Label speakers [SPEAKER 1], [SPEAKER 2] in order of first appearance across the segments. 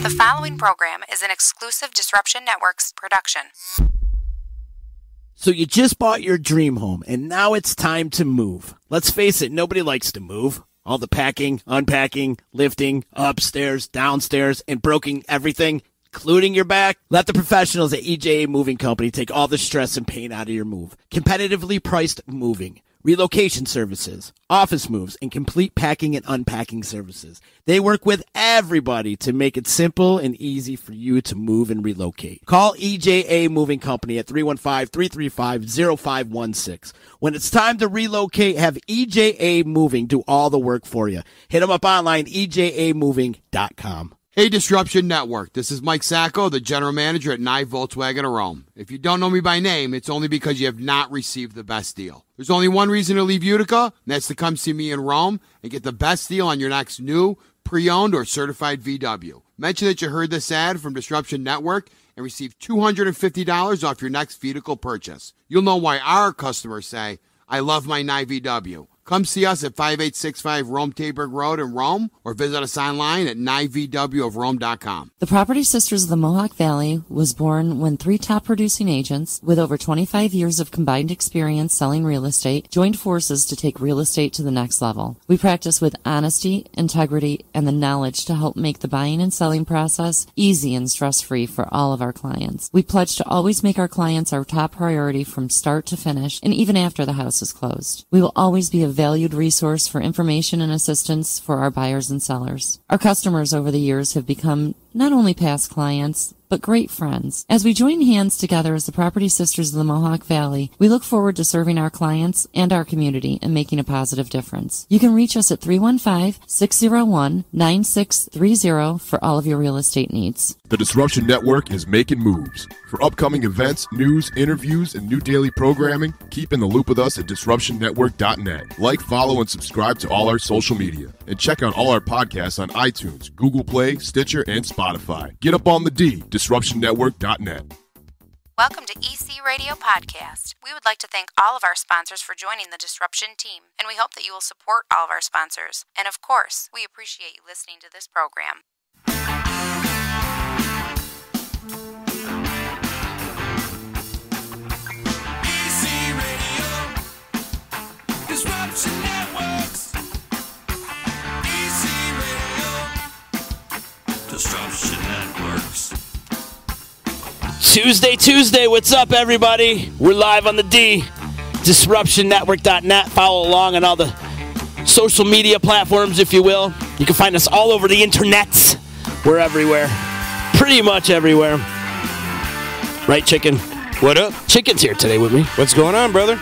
[SPEAKER 1] The following program is an exclusive Disruption Networks production.
[SPEAKER 2] So you just bought your dream home, and now it's time to move. Let's face it, nobody likes to move. All the packing, unpacking, lifting, upstairs, downstairs, and broking everything, including your back. Let the professionals at EJA Moving Company take all the stress and pain out of your move. Competitively priced moving, relocation services, office moves, and complete packing and unpacking services. They work with everybody to make it simple and easy for you to move and relocate. Call EJA Moving Company at 315-335-0516. When it's time to relocate, have EJA Moving do all the work for you. Hit them up online, ejamoving.com.
[SPEAKER 3] Hey, Disruption Network. This is Mike Sacco, the general manager at NYE Volkswagen of Rome. If you don't know me by name, it's only because you have not received the best deal. There's only one reason to leave Utica, and that's to come see me in Rome and get the best deal on your next new, pre-owned, or certified VW. Mention that you heard this ad from Disruption Network and receive $250 off your next vehicle purchase. You'll know why our customers say, I love my NYE VW. Come see us at 5865 Rome Taberg Road in Rome, or visit us online at nyevwofrome.com.
[SPEAKER 4] The Property Sisters of the Mohawk Valley was born when three top producing agents with over 25 years of combined experience selling real estate joined forces to take real estate to the next level. We practice with honesty, integrity, and the knowledge to help make the buying and selling process easy and stress-free for all of our clients. We pledge to always make our clients our top priority from start to finish, and even after the house is closed. We will always be a valued resource for information and assistance for our buyers and sellers. Our customers over the years have become not only past clients, but great friends. As we join hands together as the Property Sisters of the Mohawk Valley, we look forward to serving our clients and our community and making a positive difference. You can reach us at 315-601-9630 for all of your real estate needs.
[SPEAKER 5] The Disruption Network is making moves. For upcoming events, news, interviews, and new daily programming, keep in the loop with us at DisruptionNetwork.net. Like, follow, and subscribe to all our social media. And check out all our podcasts on iTunes, Google Play, Stitcher, and Spotify. Get up on the D, DisruptionNetwork.net.
[SPEAKER 1] Welcome to EC Radio Podcast. We would like to thank all of our sponsors for joining the Disruption team, and we hope that you will support all of our sponsors. And of course, we appreciate you listening to this program.
[SPEAKER 6] Disruption Networks. EC Radio. Disruption Networks.
[SPEAKER 2] Tuesday, what's up, everybody? We're live on the D, DisruptionNetwork.net. Follow along on all the social media platforms, if you will. You can find us all over the internet. We're everywhere. Pretty much everywhere. Right, Chicken?
[SPEAKER 7] What up?
[SPEAKER 2] Chicken's here today with me.
[SPEAKER 7] What's going on, brother?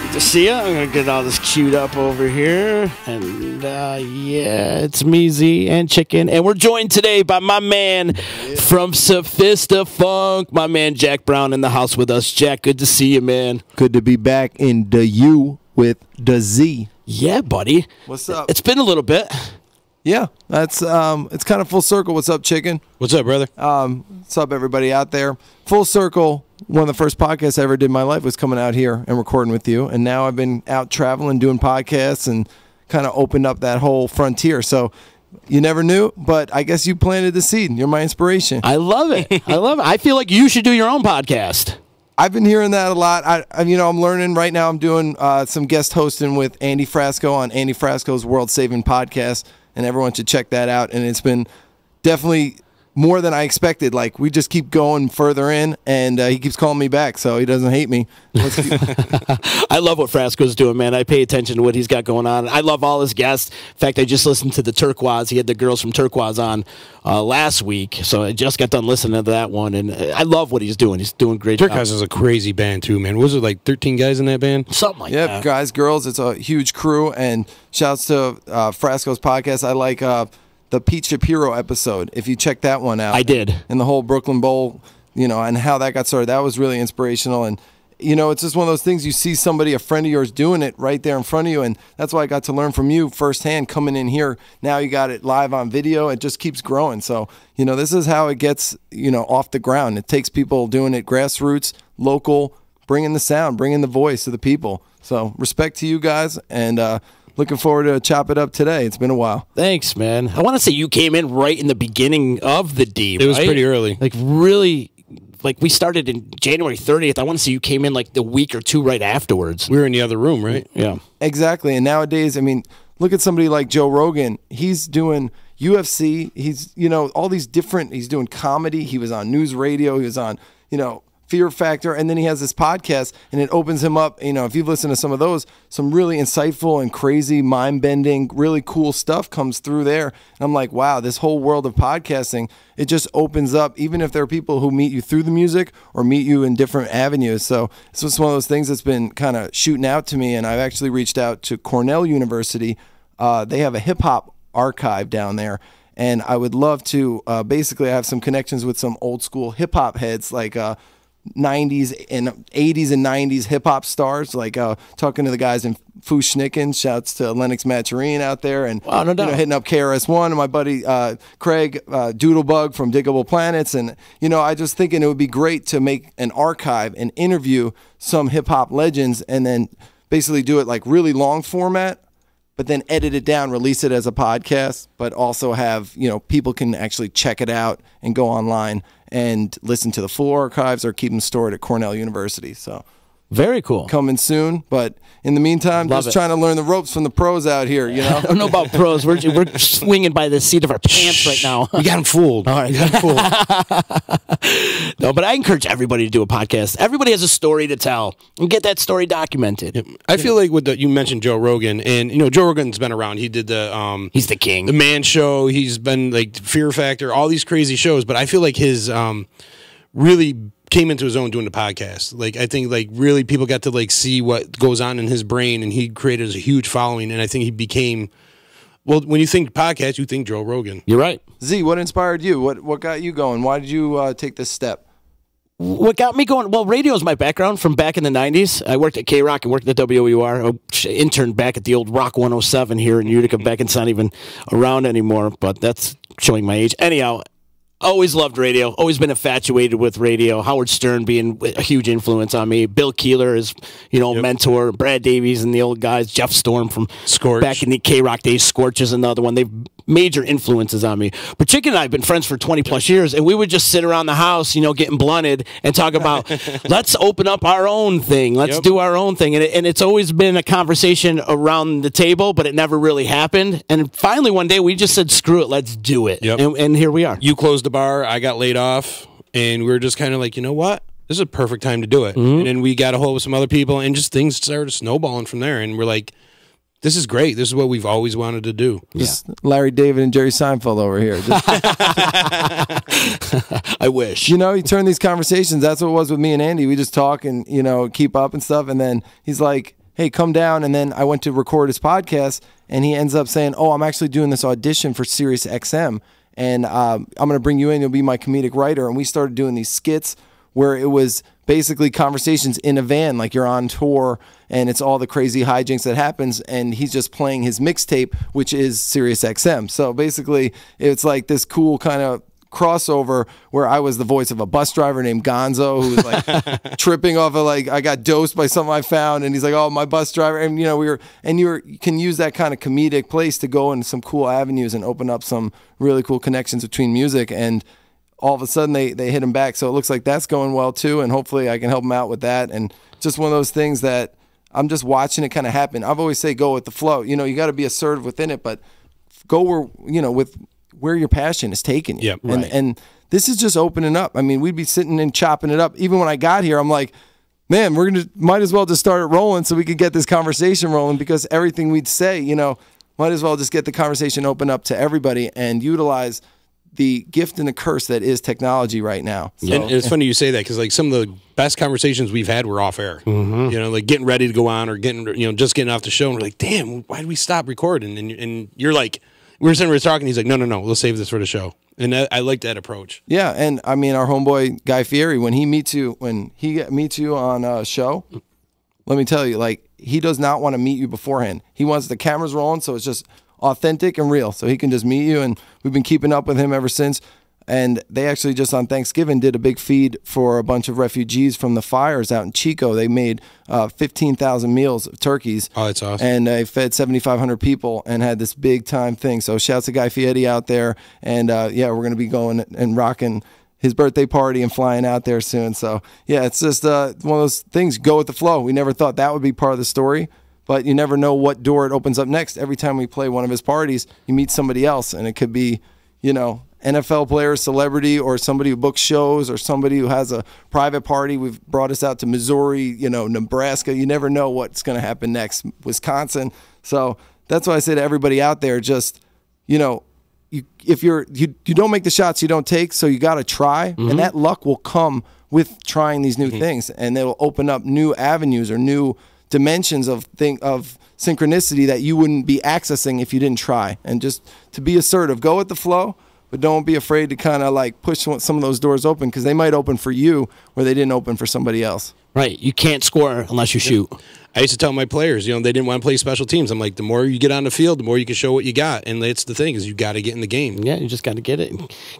[SPEAKER 2] Good to see you. I'm going to get all this queued up over here. And, yeah, it's me, Z, and Chicken. And we're joined today by my man from Sophistafunk, my man Jack Brown in the house with us. Jack, good to see you, man.
[SPEAKER 8] Good to be back in the U with the Z.
[SPEAKER 2] Yeah, buddy.
[SPEAKER 8] What's up?
[SPEAKER 2] It's been a little bit.
[SPEAKER 8] Yeah, that's it's kind of full circle. What's up, Chicken?
[SPEAKER 7] What's up, brother?
[SPEAKER 8] What's up, everybody out there? Full circle. One of the first podcasts I ever did in my life was coming out here and recording with you, and now I've been out traveling, doing podcasts, and kind of opened up that whole frontier. So you never knew, but I guess you planted the seed. You're my inspiration.
[SPEAKER 2] I love it. I love it. I feel like you should do your own podcast.
[SPEAKER 8] I've been hearing that a lot. I'm learning right now. I'm doing some guest hosting with Andy Frasco on Andy Frasco's World Saving Podcast, and everyone should check that out. And it's been definitely more than I expected. Like, we just keep going further in, and he keeps calling me back, so he doesn't hate me.
[SPEAKER 2] I love what Frasco's doing, man. I pay attention to what he's got going on. I love all his guests. In fact, I just listened to the Turquoise. He had the girls from Turquoise on last week, so I just got done listening to that one, and I love what he's doing. He's doing great.
[SPEAKER 7] Turquoise is a crazy band, too, man. Was it like 13 guys in that band?
[SPEAKER 2] Something like that.
[SPEAKER 8] Yep, guys, girls. It's a huge crew, and shouts to Frasco's podcast. I like the Pete Shapiro episode, if you check that one out.
[SPEAKER 2] I did.
[SPEAKER 8] And the whole Brooklyn Bowl, and how that got started. That was really inspirational. And, it's just one of those things, you see somebody, a friend of yours, doing it right there in front of you. And that's why I got to learn from you firsthand coming in here. Now you got it live on video. It just keeps growing. So, this is how it gets, off the ground. It takes people doing it grassroots, local, bringing the sound, bringing the voice to the people. So respect to you guys, and looking forward to chop it up today. It's been a while.
[SPEAKER 2] Thanks, man. I want to say you came in right in the beginning of the D.
[SPEAKER 7] It was pretty early.
[SPEAKER 2] Like really, like we started in January 30th. I want to say you came in like the week or two right afterwards.
[SPEAKER 7] We were in the other room, right?
[SPEAKER 2] Yeah.
[SPEAKER 8] Exactly. And nowadays, I mean, look at somebody like Joe Rogan. He's doing UFC. He's, all these different, he's doing comedy. He was on news radio. He was on, Fear Factor, and then he has this podcast, and it opens him up. If you've listened to some of those, some really insightful and crazy, mind-bending, really cool stuff comes through there. And I'm like, wow, this whole world of podcasting, it just opens up, even if there are people who meet you through the music or meet you in different avenues. So it's just one of those things that's been kind of shooting out to me, and I've actually reached out to Cornell University. They have a hip-hop archive down there, and I would love to basically have some connections with some old-school hip-hop heads, like 90s and 80s and 90s hip-hop stars, like talking to the guys in Fushnicken. Shouts to Lennox Maturine out there, and hitting up KRS-One, and my buddy Craig Doodlebug from Diggable Planets. And I just thinking it would be great to make an archive and interview some hip-hop legends, and then basically do it like really long format, but then edit it down, release it as a podcast, but also have, people can actually check it out and go online and listen to the full archives or keep them stored at Cornell University. So
[SPEAKER 2] very cool.
[SPEAKER 8] Coming soon. But in the meantime, trying to learn the ropes from the pros out here,
[SPEAKER 2] I don't know about pros. We're swinging by the seat of our pants right now.
[SPEAKER 7] You got them fooled.
[SPEAKER 2] All right. You got them fooled. No, but I encourage everybody to do a podcast. Everybody has a story to tell, and get that story documented.
[SPEAKER 7] I feel like you mentioned Joe Rogan, and Joe Rogan's been around. He did the
[SPEAKER 2] he's the king.
[SPEAKER 7] The Man Show. He's been like Fear Factor, all these crazy shows. But I feel like his really came into his own doing the podcast. Like, I think like really people got to like see what goes on in his brain, and he created a huge following. And I think he became, well, when you think podcast, you think Joe Rogan.
[SPEAKER 2] You're right.
[SPEAKER 8] Z, what inspired you? What got you going? Why did you take this step?
[SPEAKER 2] What got me going? Well, radio is my background from back in the 90s. I worked at K-Rock and worked at WOUR. I interned back at the old Rock 107 here in Utica. Back it's not even around anymore, but that's showing my age. Anyhow, always loved radio. Always been infatuated with radio. Howard Stern being a huge influence on me. Bill Keeler is, mentor. Brad Davies and the old guys. Jeff Storm from
[SPEAKER 7] Scorch.
[SPEAKER 2] Back in the K-Rock days. Scorch is another one. They've major influences on me. But Chicken and I have been friends for 20 plus years, and we would just sit around the house, getting blunted and talk about, let's open up our own thing. Let's do our own thing. And it's always been a conversation around the table, but it never really happened. And finally one day we just said, screw it, let's do it.
[SPEAKER 7] Yep.
[SPEAKER 2] And here we are.
[SPEAKER 7] You closed the bar, I got laid off, and we were just kind of like, you know what? This is a perfect time to do it. And then we got a hold of some other people, and just things started snowballing from there. And we're like, this is great. This is what we've always wanted to do.
[SPEAKER 8] Just Larry David and Jerry Seinfeld over here.
[SPEAKER 2] I wish.
[SPEAKER 8] You turn these conversations. That's what it was with me and Andy. We just talk and, keep up and stuff. And then he's like, hey, come down. And then I went to record his podcast, and he ends up saying, oh, I'm actually doing this audition for Sirius XM. And I'm going to bring you in. You'll be my comedic writer. And we started doing these skits where it was basically conversations in a van, like you're on tour, and it's all the crazy hijinks that happens, and he's just playing his mixtape, which is Sirius XM. So basically, it's like this cool kind of crossover where I was the voice of a bus driver named Gonzo who was like tripping off of I got dosed by something I found, and he's like, oh, my bus driver. And you can use that kind of comedic place to go in some cool avenues and open up some really cool connections between music. And all of a sudden they hit him back. So it looks like that's going well too, and hopefully I can help him out with that. And just one of those things that I'm just watching it kind of happen. I've always say go with the flow. You got to be assertive within it, but go with where your passion is taking you.
[SPEAKER 7] Yep, right.
[SPEAKER 8] And this is just opening up. I mean, we'd be sitting and chopping it up. Even when I got here, I'm like, man, might as well just start it rolling so we could get this conversation rolling, because everything we'd say, might as well just get the conversation open up to everybody and utilize the gift and the curse that is technology right now. So.
[SPEAKER 7] And it's funny you say that, because like some of the best conversations we've had were off air. Like getting ready to go on, or just getting off the show, and we're like, damn, why did we stop recording? And you're like, we were sitting there talking, he's like, no, we'll save this for the show. And I like that approach.
[SPEAKER 8] Yeah, and I mean, our homeboy Guy Fieri, when he meets you on a show, let me tell you, like, he does not want to meet you beforehand. He wants the cameras rolling, so it's just authentic and real, so he can just meet you. And we've been keeping up with him ever since. and they actually just on Thanksgiving did a big feed for a bunch of refugees from the fires out in Chico. They made 15,000 meals of turkeys.
[SPEAKER 7] Oh, that's awesome.
[SPEAKER 8] And they fed 7,500 people and had this big time thing. So shouts to Guy Fieri out there. And yeah, we're going to be going and rocking his birthday party and flying out there soon. So yeah, it's just one of those things, go with the flow. We never thought that would be part of the story, but you never know what door it opens up next. Every time we play one of his parties, you meet somebody else, and it could be, you know, NFL player, celebrity, or somebody who books shows, or somebody who has a private party. We've brought us out to Missouri, you know, Nebraska. You never know what's going to happen next. Wisconsin. So that's why I say to everybody out there, just, you know, if you don't make the shots you don't take, so you got to try, and that luck will come with trying these new things, and it'll open up new avenues or new dimensions of synchronicity that you wouldn't be accessing if you didn't try. And just to be assertive, go with the flow, but don't be afraid to kind of like push some of those doors open, because they might open for you where they didn't open for somebody else.
[SPEAKER 2] Right. You can't score unless you shoot.
[SPEAKER 7] I used to tell my players, you know, they didn't want to play special teams. I'm like, the more you get on the field, the more you can show what you got. And that's the thing, is you got to get in the game.
[SPEAKER 2] Yeah, you just got to get it.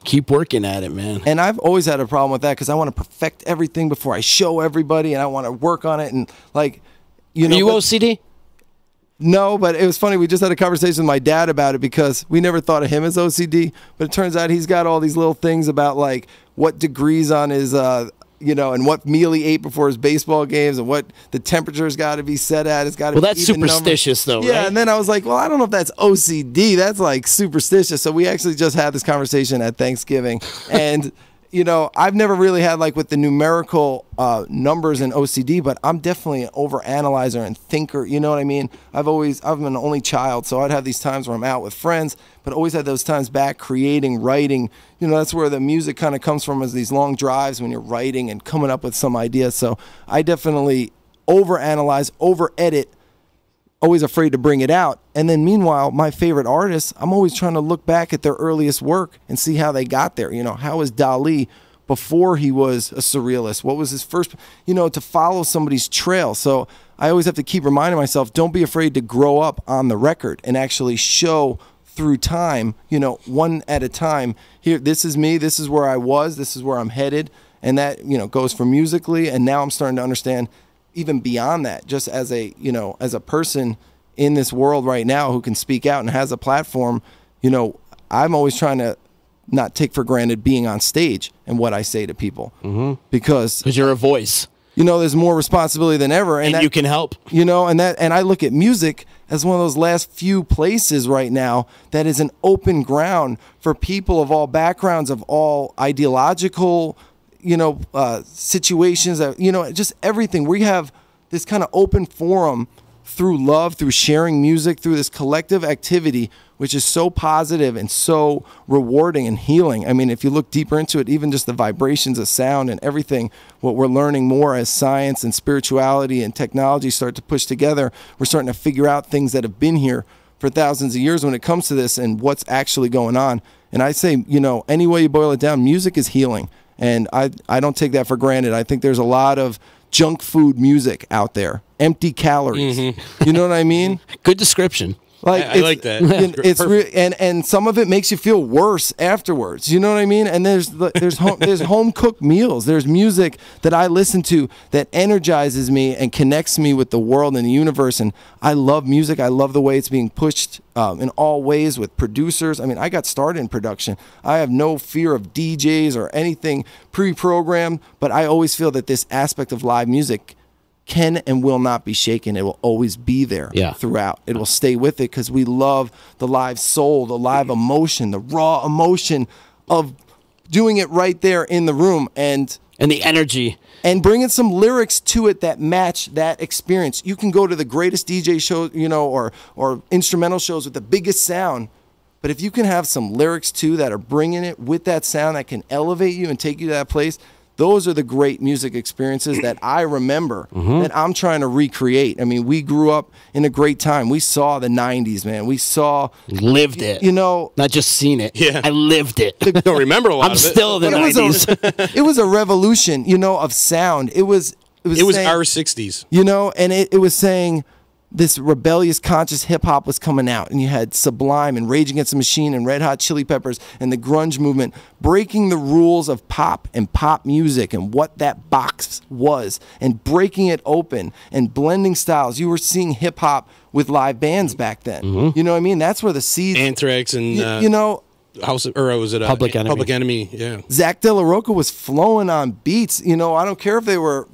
[SPEAKER 2] Keep working at it, man.
[SPEAKER 8] And I've always had a problem with that, because I want to perfect everything before I show everybody, and I want to work on it. And like, you know,
[SPEAKER 2] Are you OCD?
[SPEAKER 8] No, but it was funny. We just had a conversation with my dad about it, because we never thought of him as OCD, but it turns out he's got all these little things about like what degrees on his, you know, and what meal he ate before his baseball games, and what the temperature's got to be set at. It's got to be
[SPEAKER 2] Well, that's
[SPEAKER 8] even
[SPEAKER 2] superstitious,
[SPEAKER 8] numbers.
[SPEAKER 2] though,
[SPEAKER 8] Yeah,
[SPEAKER 2] right?
[SPEAKER 8] and then I was like, well, I don't know if that's OCD. That's like superstitious. So we actually just had this conversation at Thanksgiving, and you know, I've never really had like with the numerical numbers in OCD, but I'm definitely an overanalyzer and thinker. You know what I mean? I'm an only child, so I'd have these times where I'm out with friends, but always had those times back creating, writing. You know, that's where the music kind of comes from, is these long drives when you're writing and coming up with some idea. So I definitely overanalyze, over-edit, always afraid to bring it out. And then meanwhile, my favorite artists, I'm always trying to look back at their earliest work and see how they got there. You know, how was Dali before he was a surrealist? What was his first, you know, to follow somebody's trail. So I always have to keep reminding myself, don't be afraid to grow up on the record and actually show through time, you know, one at a time. Here, this is me, this is where I was, this is where I'm headed. And that, you know, goes from musically, and now I'm starting to understand even beyond that, just as a, you know, as a person in this world right now who can speak out and has a platform. You know, I'm always trying to not take for granted being on stage and what I say to people, because
[SPEAKER 2] you're a voice.
[SPEAKER 8] You know, there's more responsibility than ever,
[SPEAKER 2] and you can help.
[SPEAKER 8] You know, and I look at music as one of those last few places right now that is an open ground for people of all backgrounds, of all ideological, you know, situations, that, you know, just everything. We have this kind of open forum through love, through sharing music, through this collective activity, which is so positive and so rewarding and healing. I mean, if you look deeper into it, even just the vibrations of sound and everything, what we're learning more as science and spirituality and technology start to push together, we're starting to figure out things that have been here for thousands of years when it comes to this and what's actually going on. And I say, you know, any way you boil it down, music is healing. And I don't take that for granted. I think there's a lot of junk food music out there, empty calories. You know what I mean?
[SPEAKER 2] Good description.
[SPEAKER 8] Like,
[SPEAKER 7] I like that.
[SPEAKER 8] It's and some of it makes you feel worse afterwards. You know what I mean? And there's home cooked meals. There's music that I listen to that energizes me and connects me with the world and the universe. And I love music. I love the way it's being pushed in all ways with producers. I mean, I got started in production. I have no fear of DJs or anything pre-programmed, but I always feel that this aspect of live music can and will not be shaken. It will always be there throughout. It will stay with it, because we love the live soul, the live emotion, the raw emotion of doing it right there in the room, and
[SPEAKER 2] the energy,
[SPEAKER 8] and bringing some lyrics to it that match that experience. You can go to the greatest DJ show, you know, or instrumental shows with the biggest sound, but if you can have some lyrics too that are bringing it with that sound that can elevate you and take you to that place, those are the great music experiences that I remember, that I'm trying to recreate. I mean, we grew up in a great time. We saw the 90s, man. We
[SPEAKER 2] lived it.
[SPEAKER 8] You know,
[SPEAKER 2] not just seen it.
[SPEAKER 7] Yeah.
[SPEAKER 2] I lived it.
[SPEAKER 7] Don't remember a lot
[SPEAKER 2] I'm
[SPEAKER 7] of it.
[SPEAKER 2] still in the 90s.
[SPEAKER 8] It was a revolution, you know, of sound. It was
[SPEAKER 7] It was
[SPEAKER 8] saying,
[SPEAKER 7] our 60s.
[SPEAKER 8] You know, and it was saying, this rebellious, conscious hip hop was coming out, and you had Sublime and Rage Against the Machine and Red Hot Chili Peppers and the grunge movement breaking the rules of pop and pop music and what that box was, and breaking it open and blending styles. You were seeing hip hop with live bands back then. You know what I mean? That's where the seeds.
[SPEAKER 7] Anthrax and
[SPEAKER 8] you know.
[SPEAKER 7] House or was it
[SPEAKER 2] Public Enemy?
[SPEAKER 7] Public Enemy, yeah.
[SPEAKER 8] Zach De La Rocca was flowing on beats. You know, I don't care if they were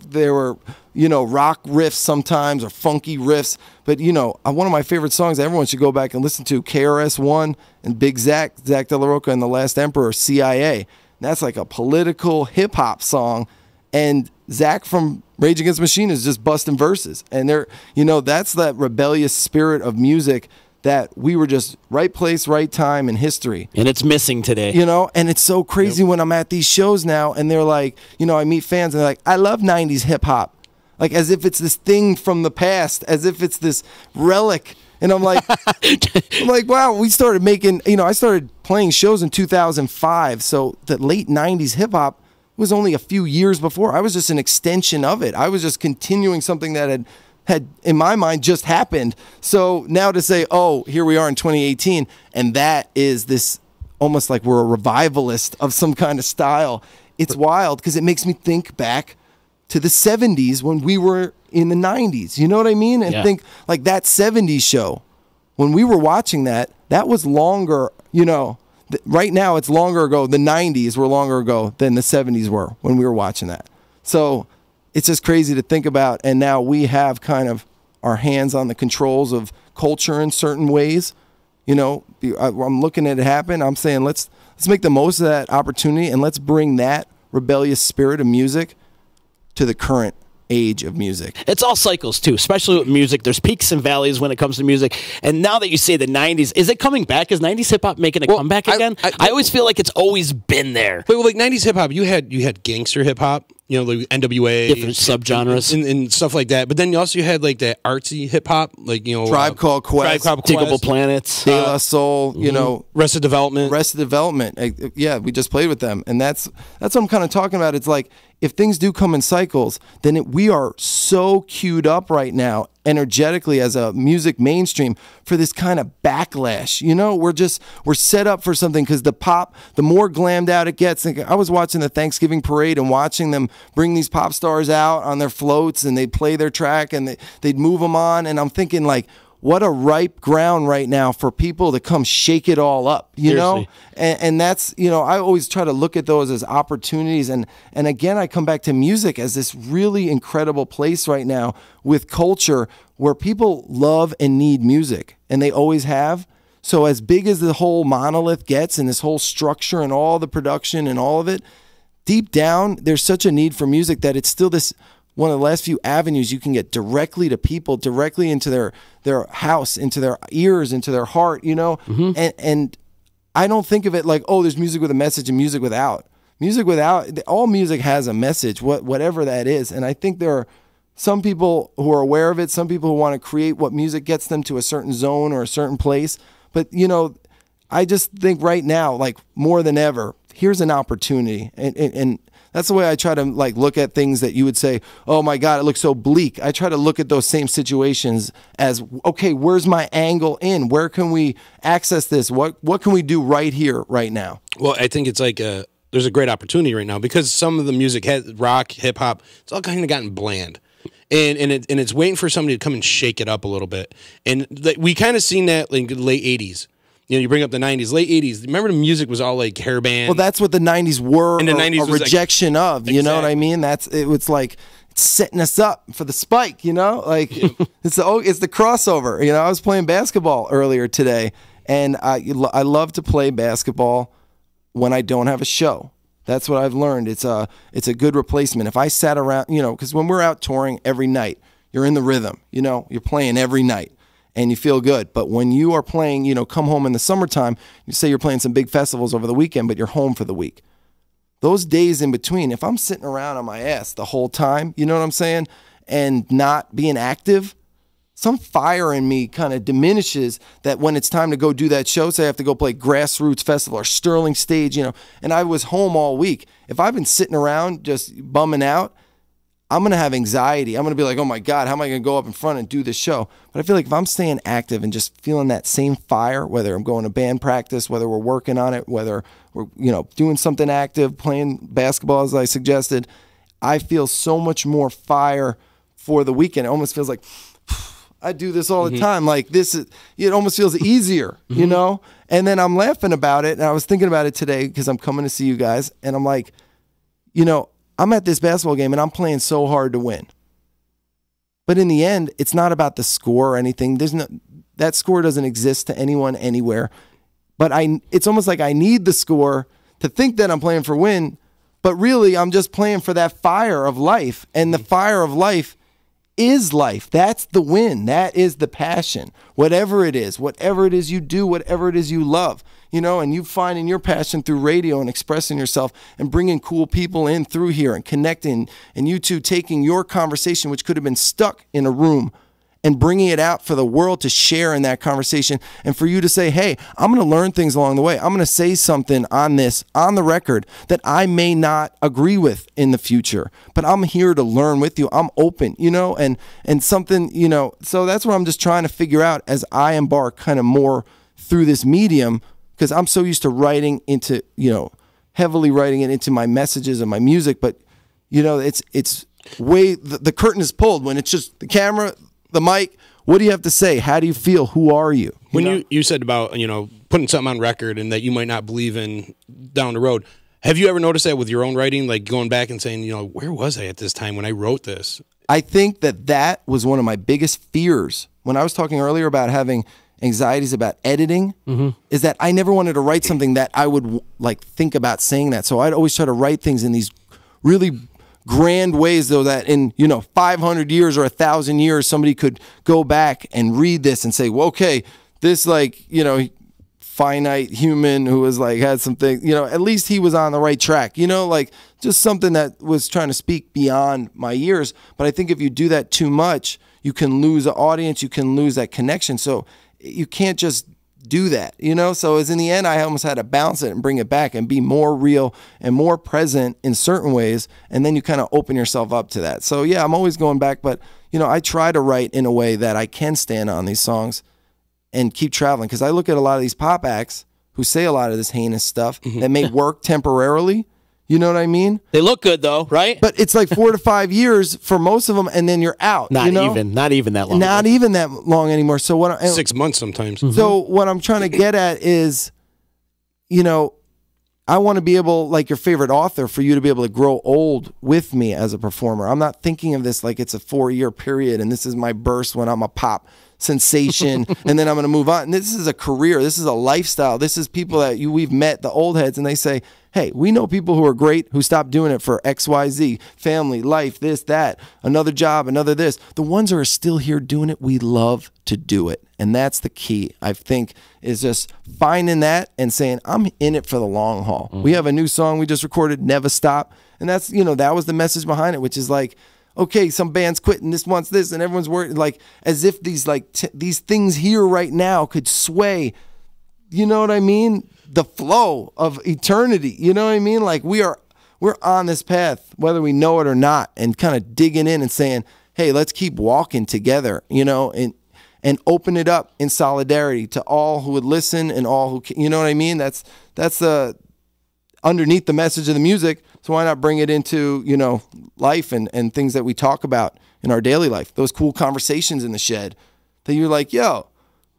[SPEAKER 8] you know, rock riffs sometimes or funky riffs, but you know, one of my favorite songs everyone should go back and listen to, KRS-One and Big Zach De La Rocca and The Last Emperor, CIA. That's like a political hip hop song, and Zach from Rage Against the Machine is just busting verses, and they're, you know, that's that rebellious spirit of music that we were just right place, right time in history.
[SPEAKER 2] And it's missing today.
[SPEAKER 8] You know, and it's so crazy when I'm at these shows now and they're like, you know, I meet fans and they're like, I love 90s hip hop. Like as if it's this thing from the past, as if it's this relic. And I'm like, wow, we started making, you know, I started playing shows in 2005. So the late 90s hip hop was only a few years before. I was just an extension of it. I was just continuing something that had in my mind just happened. So now to say, oh, here we are in 2018, and that is this almost like we're a revivalist of some kind of style. It's wild because it makes me think back to the 70s when we were in the 90s. You know what I mean? And think like that 70s show, when we were watching that was longer, you know, right now it's longer ago. The 90s were longer ago than the 70s were when we were watching that. So it's just crazy to think about, and now we have kind of our hands on the controls of culture in certain ways. You know, I'm looking at it happen. I'm saying let's make the most of that opportunity, and let's bring that rebellious spirit of music to the current age of music.
[SPEAKER 2] It's all cycles too, especially with music. There's peaks and valleys when it comes to music. And now that you say the 90s, is it coming back? Is 90s hip hop making a comeback again? I always feel like it's always been there.
[SPEAKER 7] But like 90s hip hop, you had gangster hip hop, you know, like NWA,
[SPEAKER 2] different subgenres
[SPEAKER 7] and stuff like that. But then you also had like that artsy hip hop, like, you know,
[SPEAKER 8] Tribe Called Quest,
[SPEAKER 2] Diggable Planets,
[SPEAKER 8] De La Soul, you know,
[SPEAKER 7] Arrested Development.
[SPEAKER 8] Yeah, we just played with them, and that's what I'm kind of talking about. It's like if things do come in cycles, then we are so queued up right now energetically as a music mainstream for this kind of backlash. You know, we're set up for something because the more glammed out it gets. Like, I was watching the Thanksgiving parade and watching them bring these pop stars out on their floats, and they'd play their track and they'd move them on, and I'm thinking like, what a ripe ground right now for people to come shake it all up, you know? And that's, you know, I always try to look at those as opportunities. And again, I come back to music as this really incredible place right now with culture where people love and need music, and they always have. So as big as the whole monolith gets and this whole structure and all the production and all of it, deep down, there's such a need for music that it's still this one of the last few avenues you can get directly to people, directly into their house, into their ears, into their heart, you know? And I don't think of it like, oh, there's music with a message and music without. All music has a message, whatever that is. And I think there are some people who are aware of it, some people who want to create what music gets them to a certain zone or a certain place. But, you know, I just think right now, like more than ever, here's an opportunity. And that's the way I try to like look at things that you would say, oh my God, it looks so bleak. I try to look at those same situations as, okay, where's my angle in? Where can we access this? What can we do right here, right now?
[SPEAKER 7] Well, I think it's like there's a great opportunity right now because some of the music, rock, hip hop, it's all kind of gotten bland. And it's waiting for somebody to come and shake it up a little bit. And we kind of seen that like in the late 80s. You know, you bring up the 90s, late 80s. Remember the music was all like hairband?
[SPEAKER 8] Well, that's what the 90s were,
[SPEAKER 7] and the 90s
[SPEAKER 8] a rejection like, of. You know what I mean? It was like it's setting us up for the spike, you know? Like it's the crossover. You know, I was playing basketball earlier today, and I love to play basketball when I don't have a show. That's what I've learned. It's a good replacement. If I sat around, you know, because when we're out touring every night, you're in the rhythm. You know, you're playing every night. And you feel good. But when you are playing, you know, come home in the summertime, you say you're playing some big festivals over the weekend, but you're home for the week. Those days in between, if I'm sitting around on my ass the whole time, you know what I'm saying, and not being active, some fire in me kind of diminishes that when it's time to go do that show, say I have to go play Grassroots Festival or Sterling Stage, you know, and I was home all week. If I've been sitting around just bumming out, I'm going to have anxiety. I'm going to be like, oh my God, how am I going to go up in front and do this show? But I feel like if I'm staying active and just feeling that same fire, whether I'm going to band practice, whether we're working on it, whether we're, doing something active, playing basketball as I suggested, I feel so much more fire for the weekend. It almost feels like I do this all the time. Like it almost feels easier, And then I'm laughing about it. And I was thinking about it today because I'm coming to see you guys. And I'm like, I'm at this basketball game and I'm playing so hard to win. But in the end, it's not about the score or anything. That score doesn't exist to anyone anywhere. But it's almost like I need the score to think that I'm playing for win. But really, I'm just playing for that fire of life. And the fire of life is life. That's the win. That is the passion. Whatever it is you do, whatever it is you love, and you finding your passion through radio and expressing yourself and bringing cool people in through here and connecting, and you two taking your conversation, which could have been stuck in a room, and bringing it out for the world to share in that conversation, and for you to say, hey, I'm going to learn things along the way. I'm going to say something on the record that I may not agree with in the future, but I'm here to learn with you. I'm open, and something, so that's what I'm just trying to figure out as I embark kind of more through this medium, because I'm so used to writing into, heavily writing it into my messages and my music, but, it's way, the curtain is pulled when it's just the camera, the mic. What do you have to say? How do you feel? Who are you?
[SPEAKER 7] When you said about, putting something on record and that you might not believe in down the road, have you ever noticed that with your own writing, like going back and saying, where was I at this time when I wrote this?
[SPEAKER 8] I think that was one of my biggest fears when I was talking earlier about having anxieties about editing, is that I never wanted to write something that I would think about saying that. So I'd always try to write things in these really grand ways, though, that in 500 years or 1,000 years somebody could go back and read this and say, well, okay, this finite human who was had something, at least he was on the right track, just something that was trying to speak beyond my years. But I think if you do that too much, you can lose an audience, you can lose that connection. So you can't just do that, so as in the end I almost had to bounce it and bring it back and be more real and more present in certain ways, and then you kind of open yourself up to that. So yeah, I'm always going back, but I try to write in a way that I can stand on these songs and keep traveling, because I look at a lot of these pop acts who say a lot of this heinous stuff that may work temporarily. You know what I mean?
[SPEAKER 2] They look good though, right?
[SPEAKER 8] But it's like 4 to 5 years for most of them, and then you're out.
[SPEAKER 2] Not even that long.
[SPEAKER 8] Not even that long anymore. So
[SPEAKER 7] 6 months sometimes.
[SPEAKER 8] So what I'm trying to get at is, I want to be able, like your favorite author, for you to be able to grow old with me as a performer. I'm not thinking of this like it's a 4-year period and this is my burst when I'm a pop sensation and then I'm going to move on. And this is a career. This is a lifestyle. This is people that we've met, the old heads, and they say, hey, we know people who are great who stopped doing it for XYZ, family, life, this, that, another job, another this. The ones who are still here doing it, we love to do it. And that's the key, I think, is just finding that and saying, I'm in it for the long haul. We have a new song we just recorded, Never Stop. And that's, that was the message behind it, which is like, okay, some band's quitting, this wants this, and everyone's worried, like, as if these, these things here right now could sway, you know what I mean? The flow of eternity, you know what I mean? Like, we're on this path, whether we know it or not, and kind of digging in and saying, hey, let's keep walking together, and open it up in solidarity to all who would listen and all who, you know what I mean? That's underneath the message of the music. So why not bring it into, life and things that we talk about in our daily life, those cool conversations in the shed that you're like, yo,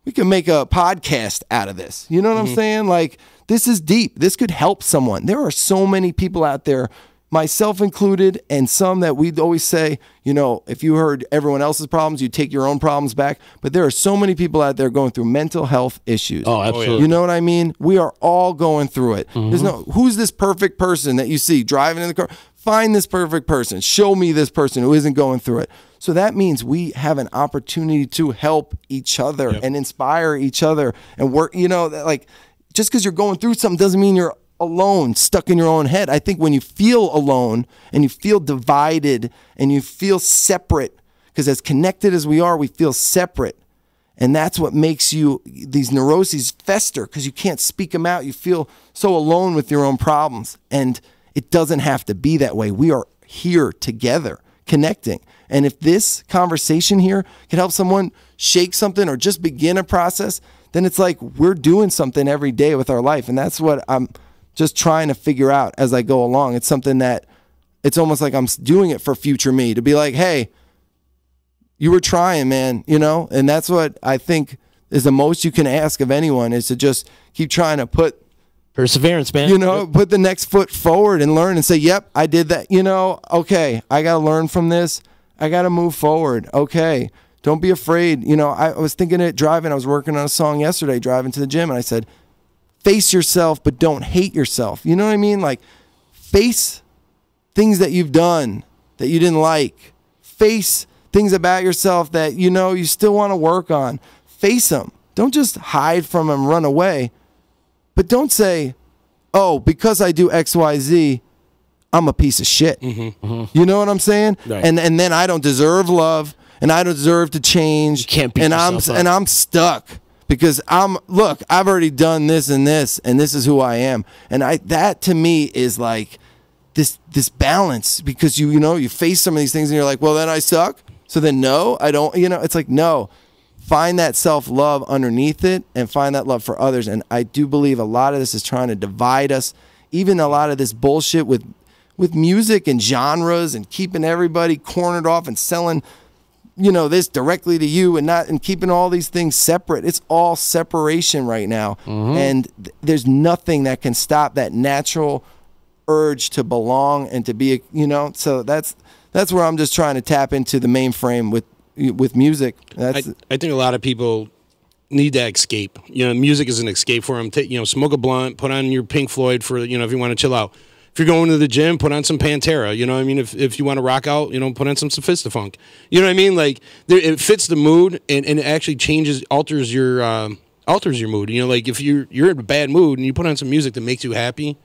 [SPEAKER 8] we can make a podcast out of this. You know what I'm saying? Like, this is deep. This could help someone. There are so many people out there, myself included, and some that we'd always say, if you heard everyone else's problems, you take your own problems back. But there are so many people out there going through mental health issues.
[SPEAKER 2] Oh, absolutely.
[SPEAKER 8] You know what I mean? We are all going through it. There's who's this perfect person that you see driving in the car? Find this perfect person. Show me this person who isn't going through it. So that means we have an opportunity to help each other and inspire each other and work, like, just because you're going through something doesn't mean you're alone, stuck in your own head. I think when you feel alone and you feel divided and you feel separate, because as connected as we are, we feel separate. And that's what makes these neuroses fester, because you can't speak them out. You feel so alone with your own problems. And it doesn't have to be that way. We are here together, connecting. And if this conversation here can help someone shake something or just begin a process, then it's like we're doing something every day with our life. And that's what I'm just trying to figure out as I go along. It's something that it's almost like I'm doing it for future me, to be like, hey, you were trying, man, you know? And that's what I think is the most you can ask of anyone, is to just keep trying to put
[SPEAKER 2] perseverance, man.
[SPEAKER 8] You know, put the next foot forward and learn and say, yep, I did that. You know, okay, I got to learn from this. I got to move forward. Okay, don't be afraid. You know, I was thinking it driving. I was working on a song yesterday driving to the gym, and I said, face yourself, but don't hate yourself. You know what I mean? Like, face things that you've done that you didn't like. Face things about yourself that, you know, you still want to work on. Face them. Don't just hide from them, run away. But don't say, oh, because I do X, Y, Z, I'm a piece of shit. You know what I'm saying?
[SPEAKER 2] Right.
[SPEAKER 8] And then I don't deserve love, and I don't deserve to change.
[SPEAKER 2] You can't beat
[SPEAKER 8] and
[SPEAKER 2] yourself up.
[SPEAKER 8] And I'm stuck because I've already done this, and this is who I am. And that to me is like this balance, because you know, you face some of these things and you're like, well, then I suck. So then no, I don't, you know, it's like, no. Find that self-love underneath it and find that love for others. And I do believe a lot of this is trying to divide us. Even a lot of this bullshit with music and genres and keeping everybody cornered off and selling, you know, this directly to you and keeping all these things separate. It's all separation right now. And there's nothing that can stop that natural urge to belong and to be, you know, so that's where I'm just trying to tap into the mainframe with music.
[SPEAKER 7] I think a lot of people need that escape. You know, music is an escape for them. You know, smoke a blunt, put on your Pink Floyd for, you know, if you want to chill out. If you're going to the gym, put on some Pantera. You know what I mean? If you want to rock out, you know, put on some Sophistafunk. You know what I mean? Like, it fits the mood, and it actually alters your mood. You know, like if you're in a bad mood and you put on some music that makes you happy,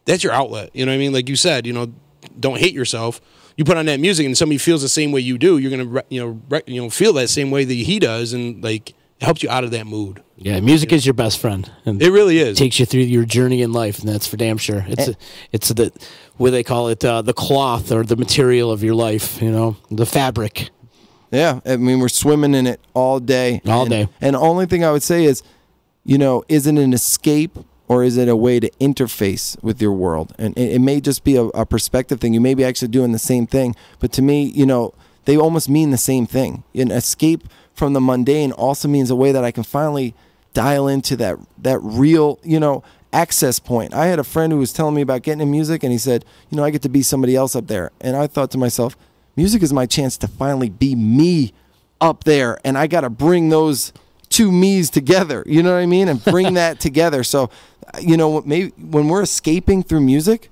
[SPEAKER 7] that's your outlet. You know what I mean? Like you said, you know, don't hate yourself. You put on that music and somebody feels the same way you do, you're gonna feel that same way that he does, and like it helps you out of that mood.
[SPEAKER 2] Yeah, music is your best friend. And
[SPEAKER 7] it really is.
[SPEAKER 2] Takes you through your journey in life, and that's for damn sure. It's the what they call it, the cloth or the material of your life. You know, the fabric.
[SPEAKER 8] Yeah, I mean, we're swimming in it all day.
[SPEAKER 2] All day.
[SPEAKER 8] And the only thing I would say is, you know, is it an escape? Or is it a way to interface with your world? And it may just be a perspective thing. You may be actually doing the same thing. But to me, you know, they almost mean the same thing. An escape from the mundane also means a way that I can finally dial into that real, you know, access point. I had a friend who was telling me about getting in music, and he said, you know, I get to be somebody else up there. And I thought to myself, music is my chance to finally be me up there. And I got to bring those two me's together, you know what I mean? And bring that together. So, you know, maybe when we're escaping through music,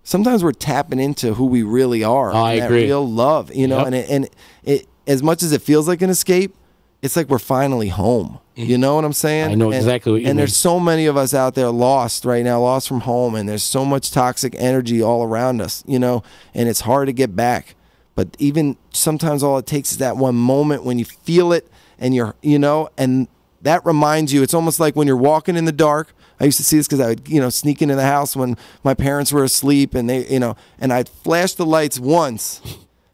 [SPEAKER 8] sometimes we're tapping into who we really are.
[SPEAKER 2] I agree.
[SPEAKER 8] That real love, you know, and it as much as it feels like an escape, it's like we're finally home. You know what I'm saying?
[SPEAKER 2] I know exactly what you mean.
[SPEAKER 8] And there's so many of us out there lost right now, lost from home, and there's so much toxic energy all around us, you know, and it's hard to get back. But even sometimes all it takes is that one moment when you feel it, and you're, you know, and that reminds you, it's almost like when you're walking in the dark. I used to see this because I would, you know, sneak into the house when my parents were asleep, and they, you know, and I'd flash the lights once,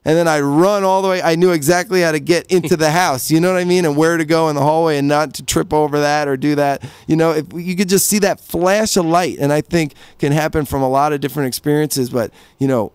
[SPEAKER 8] and then I'd run all the way. I knew exactly how to get into the house, you know what I mean, and where to go in the hallway and not to trip over that or do that. You know, if you could just see that flash of light, and I think can happen from a lot of different experiences, but, you know,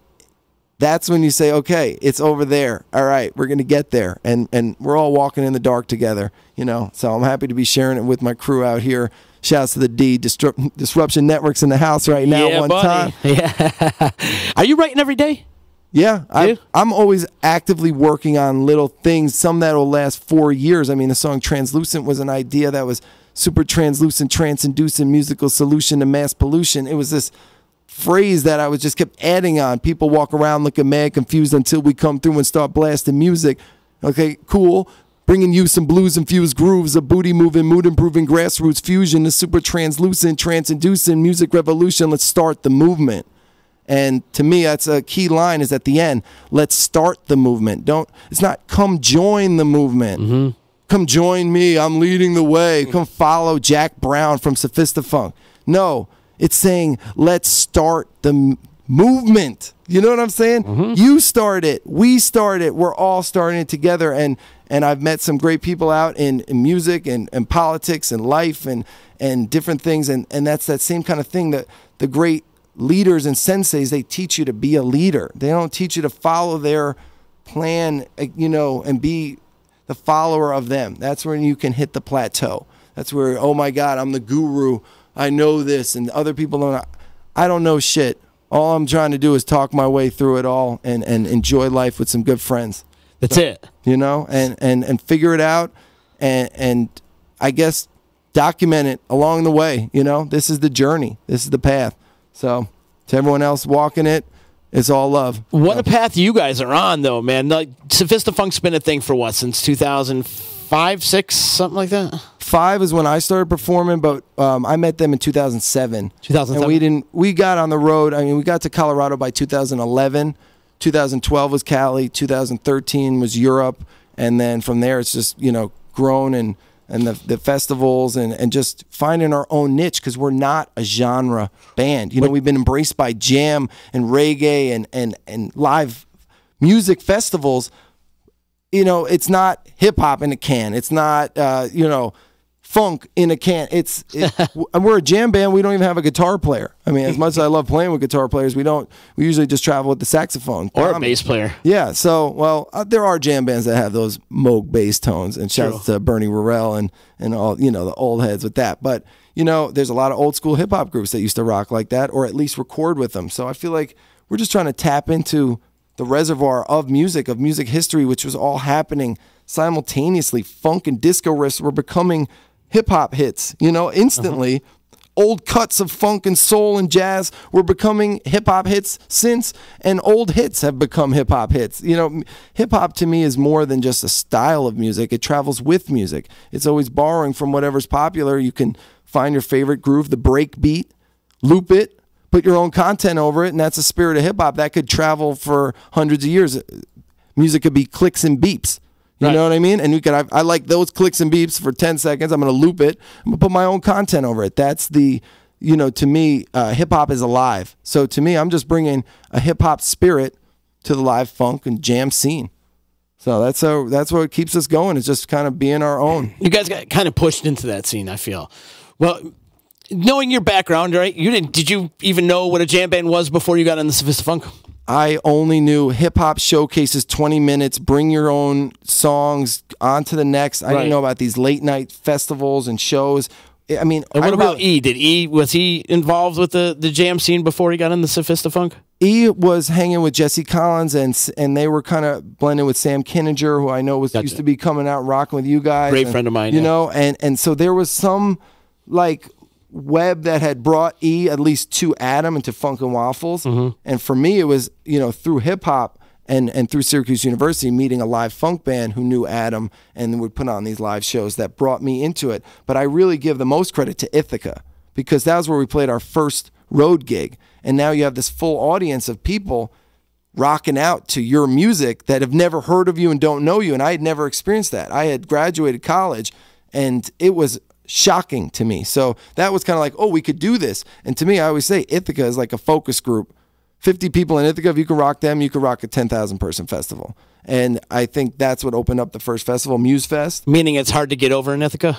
[SPEAKER 8] that's when you say, okay, it's over there. All right, we're going to get there. And we're all walking in the dark together, you know. So I'm happy to be sharing it with my crew out here. Shouts to the Disruption Network's in the house right now.
[SPEAKER 2] Yeah,
[SPEAKER 8] one
[SPEAKER 2] buddy.
[SPEAKER 8] time.
[SPEAKER 2] Yeah. Are you writing every day?
[SPEAKER 8] Yeah, I'm always actively working on little things, some that will last 4 years. I mean, the song Translucent was an idea that was super translucent, trance-inducing musical solution to mass pollution. It was this phrase that I was just kept adding on. People walk around looking mad confused until we come through and start blasting music. Okay, cool. Bringing you some blues-infused grooves, a booty-moving, mood-improving grassroots fusion, the super translucent, trance-inducing music revolution. Let's start the movement. And to me, that's a key line is at the end. Let's start the movement. It's not come join the movement. Come join me. I'm leading the way. Come follow Jack Brown from Sophistafunk. No. It's saying, let's start the movement. You know what I'm saying? You start it. We start it. We're all starting it together. And I've met some great people out in music and politics and life and different things. And that's that same kind of thing that the great leaders and senseis, they teach you to be a leader. They don't teach you to follow their plan, and be the follower of them. That's when you can hit the plateau. That's where, oh my God, I'm the guru. I know this, and other people don't. I don't know shit. All I'm trying to do is talk my way through it all and enjoy life with some good friends.
[SPEAKER 2] That's it.
[SPEAKER 8] And figure it out and I guess document it along the way. This is the journey. This is the path. So to everyone else walking it, it's all love.
[SPEAKER 2] What a path you guys are on, though, man. Like, Sophistafunk's been a thing for what, since 2005, 6, something like that?
[SPEAKER 8] 5 is when I started performing, but I met them in 2007.
[SPEAKER 2] 2007?
[SPEAKER 8] And we got on the road. I mean, we got to Colorado by 2011. 2012 was Cali. 2013 was Europe. And then from there, it's just, grown and the festivals and just finding our own niche, because we're not a genre band. We've been embraced by jam and reggae and live music festivals. It's not hip hop in a can. It's not funk in a can. We're a jam band. We don't even have a guitar player. I mean, as much as I love playing with guitar players, we usually just travel with the saxophone
[SPEAKER 2] or a bass player.
[SPEAKER 8] Yeah. So, there are jam bands that have those Moog bass tones, and shouts to Bernie Worrell and all, the old heads with that. But, there's a lot of old school hip hop groups that used to rock like that, or at least record with them. So I feel like we're just trying to tap into the reservoir of music history, which was all happening simultaneously. Funk and disco riffs were becoming hip-hop hits, instantly. Old cuts of funk and soul and jazz were becoming hip-hop hits since, and old hits have become hip-hop hits. Hip-hop to me is more than just a style of music. It travels with music. It's always borrowing from whatever's popular. You can find your favorite groove, the break beat, loop it, put your own content over it, and that's the spirit of hip-hop. That could travel for hundreds of years. Music could be clicks and beeps. You know what I mean? And I like those clicks and beeps for 10 seconds. I'm going to loop it. I'm going to put my own content over it. That's to me, hip-hop is alive. So to me, I'm just bringing a hip-hop spirit to the live funk and jam scene. So that's what keeps us going, is just kind of being our own.
[SPEAKER 2] You guys got kind of pushed into that scene, I feel. Well, knowing your background, right? Did you even know what a jam band was before you got into Sophistafunk?
[SPEAKER 8] I only knew hip-hop showcases, 20 minutes, bring your own songs, on to the next. I didn't know about these late-night festivals and shows. I mean,
[SPEAKER 2] and what about E? Was he involved with the jam scene before he got into Sophistafunk?
[SPEAKER 8] E was hanging with Jesse Collins, and they were kind of blending with Sam Kinninger, who I know used to be coming out and rocking with you guys.
[SPEAKER 2] Great friend of mine.
[SPEAKER 8] And so there was some, web that had brought E at least to Adam and to Funk and Waffles. And for me, it was, through hip hop and through Syracuse University, meeting a live funk band who knew Adam and would put on these live shows that brought me into it. But I really give the most credit to Ithaca, because that was where we played our first road gig. And now you have this full audience of people rocking out to your music that have never heard of you and don't know you. And I had never experienced that. I had graduated college, and it was shocking to me. So that was kind of like, oh, we could do this. And to me, I always say Ithaca is like a focus group. 50 people in Ithaca, if you can rock them, you can rock a 10,000 person festival. And I think that's what opened up the first festival, Muse Fest.
[SPEAKER 2] Meaning it's hard to get over in Ithaca?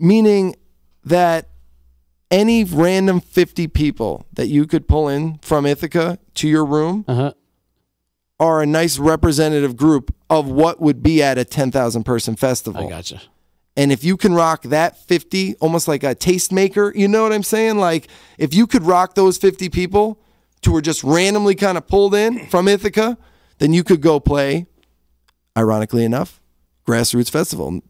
[SPEAKER 8] Meaning that any random 50 people that you could pull in from Ithaca to your room are a nice representative group of what would be at a 10,000 person festival.
[SPEAKER 2] I gotcha.
[SPEAKER 8] And if you can rock that 50, almost like a tastemaker, you know what I'm saying? Like, if you could rock those 50 people who were just randomly kind of pulled in from Ithaca, then you could go play, ironically enough, Grassroots Festival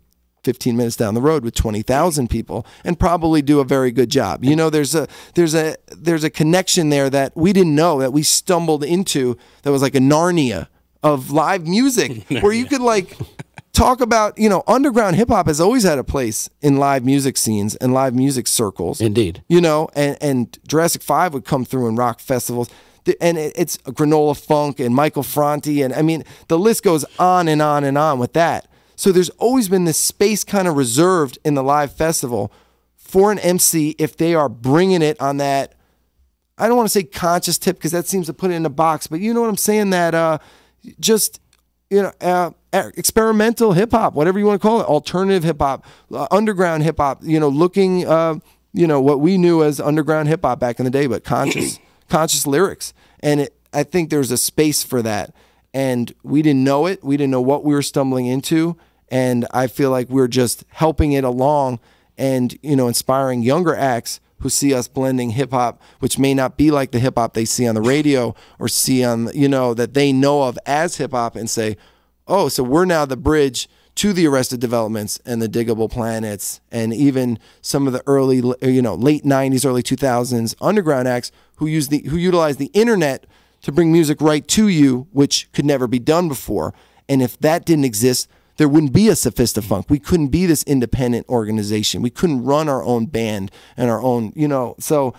[SPEAKER 8] 15 minutes down the road with 20,000 people and probably do a very good job. There's a connection there that we didn't know, that we stumbled into, that was like a Narnia of live music where you could talk about, underground hip hop has always had a place in live music scenes and live music circles.
[SPEAKER 2] Indeed.
[SPEAKER 8] And Jurassic 5 would come through and rock festivals. And it's Granola Funk and Michael Franti. And I mean, the list goes on and on and on with that. So there's always been this space kind of reserved in the live festival for an MC if they are bringing it on that, I don't want to say conscious tip because that seems to put it in a box, but you know what I'm saying, that just, experimental hip hop, whatever you want to call it, alternative hip hop, underground hip hop, looking, what we knew as underground hip hop back in the day, but conscious lyrics. And I think there's a space for that. And we didn't know it. We didn't know what we were stumbling into. And I feel like we're just helping it along and, inspiring younger acts who see us blending hip hop, which may not be like the hip hop they see on the radio or see on, that they know of as hip hop, and say, oh, so we're now the bridge to the Arrested Developments and the Diggable Planets, and even some of the early, late 90s, early 2000s underground acts who utilize the internet to bring music right to you, which could never be done before. And if that didn't exist, there wouldn't be a Sophistafunk. We couldn't be this independent organization. We couldn't run our own band and our own, so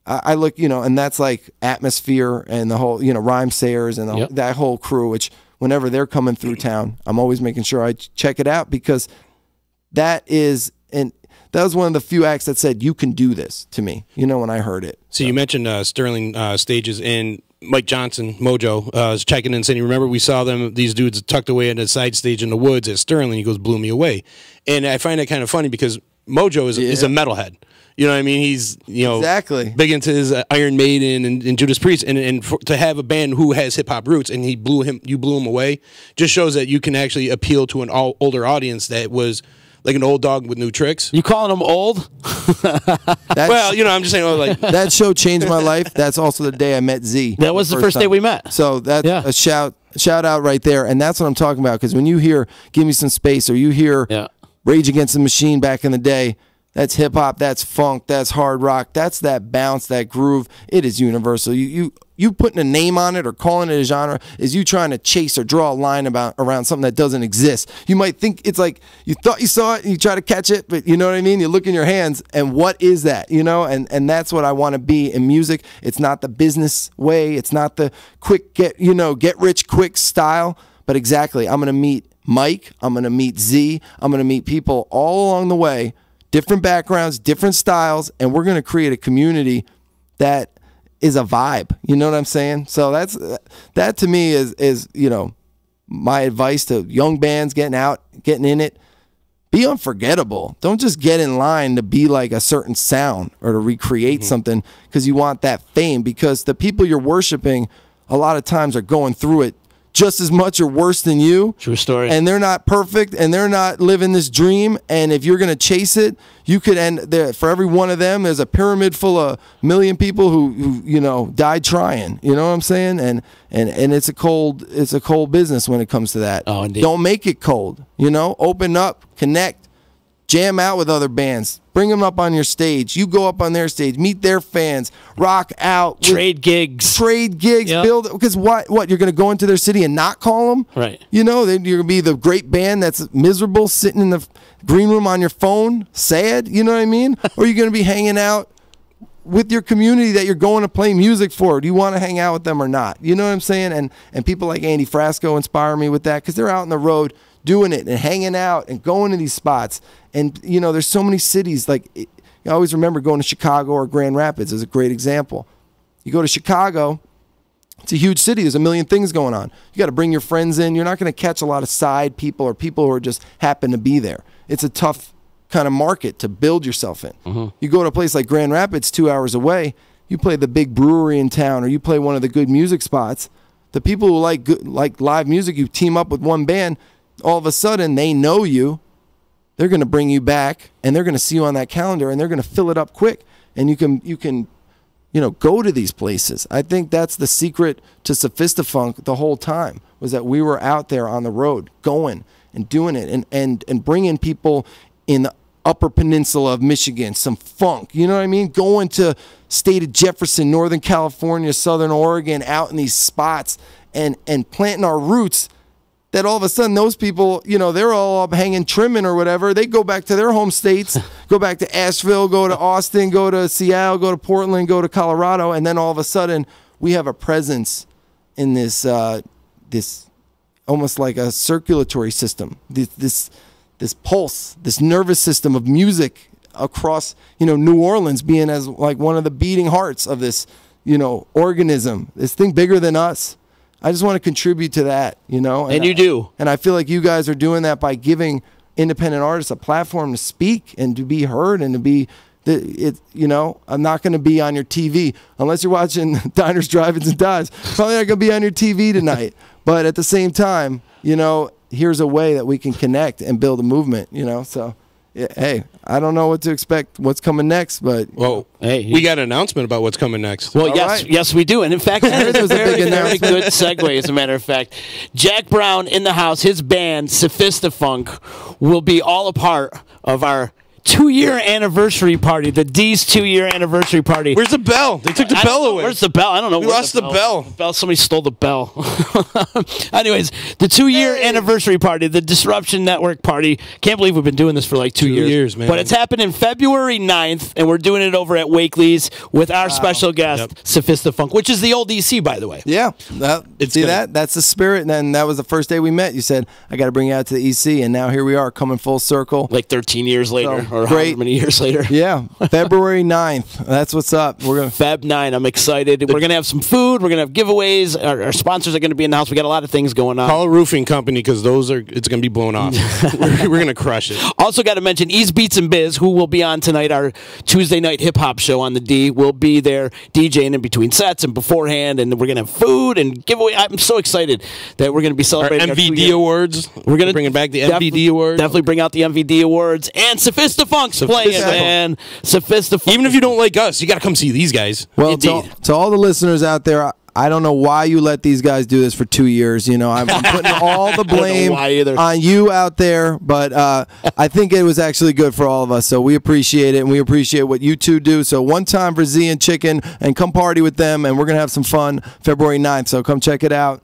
[SPEAKER 8] I look, and that's like Atmosphere and the whole, Rhyme Sayers and that whole crew, which whenever they're coming through town, I'm always making sure I check it out, because that was one of the few acts that said, you can do this, to me, when I heard it.
[SPEAKER 7] So you mentioned Sterling stages, and Mike Johnson, Mojo, was checking in and saying, remember we saw these dudes tucked away in a side stage in the woods at Sterling. He goes, blew me away. And I find that kind of funny because Mojo is a metalhead. You know what I mean? He's,
[SPEAKER 8] exactly
[SPEAKER 7] big into his Iron Maiden and Judas Priest. And to have a band who has hip-hop roots and you blew him away, just shows that you can actually appeal to an older audience that was like an old dog with new tricks.
[SPEAKER 2] You calling him old?
[SPEAKER 7] Well, I'm just saying, like
[SPEAKER 8] that show changed my life. That's also the day I met Z.
[SPEAKER 2] That was the first day we met.
[SPEAKER 8] So that's a shout out right there. And that's what I'm talking about. Because when you hear Give Me Some Space, or you hear Rage Against the Machine back in the day, that's hip hop, that's funk, that's hard rock, that's that bounce, that groove. It is universal. You putting a name on it or calling it a genre is you trying to chase or draw a line around something that doesn't exist. You might think it's like you thought you saw it and you try to catch it, but you know what I mean? You look in your hands and what is that? And that's what I want to be in music. It's not the business way. It's not the quick get rich quick style. But exactly, I'm going to meet Mike. I'm going to meet Z. I'm going to meet people all along the way, different backgrounds, different styles, and we're going to create a community that is a vibe. You know what I'm saying? So that to me is my advice to young bands getting in it. Be unforgettable. Don't just get in line to be like a certain sound or to recreate something because you want that fame, because the people you're worshiping a lot of times are going through it just as much or worse than you.
[SPEAKER 2] True story.
[SPEAKER 8] And they're not perfect, and they're not living this dream. And if you're going to chase it, you could end there. For every one of them, there's a pyramid full of a million people who died trying. You know what I'm saying? And it's a cold business when it comes to that.
[SPEAKER 2] Oh, indeed.
[SPEAKER 8] Don't make it cold. Open up, connect, jam out with other bands. Bring them up on your stage. You go up on their stage, meet their fans, rock out.
[SPEAKER 2] Trade gigs.
[SPEAKER 8] Yep. Build. Because what? You're going to go into their city and not call them?
[SPEAKER 2] Right.
[SPEAKER 8] Then you're going to be the great band that's miserable, sitting in the green room on your phone, sad, you know what I mean? Or you're going to be hanging out with your community that you're going to play music for. Do you want to hang out with them or not? You know what I'm saying? And people like Andy Frasco inspire me with that, because they're out on the road doing it and hanging out and going to these spots. And, there's so many cities. Like, I always remember going to Chicago or Grand Rapids as a great example. You go to Chicago, it's a huge city. There's a million things going on. You got to bring your friends in. You're not going to catch a lot of side people or people who are just happen to be there. It's a tough kind of market to build yourself in. Mm-hmm. You go to a place like Grand Rapids, 2 hours away, you play the big brewery in town, or you play one of the good music spots. The people who like live music, you team up with one band, all of a sudden they know you. They're going to bring you back, and they're going to see you on that calendar, and they're going to fill it up quick, and you can go to these places. I think that's the secret to Sophistafunk the whole time, was that we were out there on the road going and doing it and bringing people in the Upper Peninsula of Michigan, some funk, you know what I mean? Going to state of Jefferson, Northern California, Southern Oregon, out in these spots and planting our roots. That all of a sudden those people, they're all up hanging, trimming or whatever. They go back to their home states, go back to Asheville, go to Austin, go to Seattle, go to Portland, go to Colorado, and then all of a sudden we have a presence in this almost like a circulatory system, this pulse, this nervous system of music across, New Orleans being as like one of the beating hearts of this, organism, this thing bigger than us. I just want to contribute to that,
[SPEAKER 2] And you do.
[SPEAKER 8] And I feel like you guys are doing that by giving independent artists a platform to speak and to be heard and to be, I'm not going to be on your TV unless you're watching Diners, Drive-Ins, and Dives. Probably not going to be on your TV tonight. But at the same time, here's a way that we can connect and build a movement, so. Yeah, hey, I don't know what to expect, what's coming next, but
[SPEAKER 7] we got an announcement about what's coming next.
[SPEAKER 2] Well, yes, we do. And in fact, that is a very good segue, as a matter of fact. Jack Brown in the house, his band, Sophistafunk, will be all a part of our 2-year anniversary party, the D's 2-year anniversary party.
[SPEAKER 7] Where's the bell? They took the bell away.
[SPEAKER 2] Where's the bell? I don't know.
[SPEAKER 7] We lost the bell.
[SPEAKER 2] Somebody stole the bell. Anyways, the 2-year anniversary party, the Disruption Network party. Can't believe we've been doing this for like 2 years.
[SPEAKER 7] Man.
[SPEAKER 2] But it's happening February 9th, and we're doing it over at Wakely's with our special guest, Sophistafunk, which is the old EC, by the way.
[SPEAKER 8] Yeah. That's the spirit. And then that was the first day we met. You said, I got to bring you out to the EC, and now here we are coming full circle.
[SPEAKER 2] Like 13 years later.
[SPEAKER 8] So,
[SPEAKER 2] or however many years later.
[SPEAKER 8] Yeah, February 9th. That's what's up. We're gonna
[SPEAKER 2] Feb 9. I'm excited. We're gonna have some food. We're gonna have giveaways. Our sponsors are gonna be in the house. We got a lot of things going on.
[SPEAKER 7] Call a roofing company because it's gonna be blown off. we're gonna crush it.
[SPEAKER 2] Also got to mention Ease Beats and Bizz, who will be on tonight. Our Tuesday night hip hop show on the D will be there DJing in between sets and beforehand, and we're gonna have food and giveaway. I'm so excited that we're gonna be celebrating
[SPEAKER 7] our MVD awards. We're gonna bring back the MVD awards.
[SPEAKER 2] Definitely bring out the MVD awards and Sophistafunk's playing, man. Sophistafunk.
[SPEAKER 7] Even if you don't like us, you got to come see these guys.
[SPEAKER 8] Well, to all the listeners out there, I don't know why you let these guys do this for 2 years. I'm putting all the blame on you out there, but I think it was actually good for all of us. So we appreciate it, and we appreciate what you two do. So one time for Z and Chicken, and come party with them, and we're going to have some fun February 9th. So come check it out.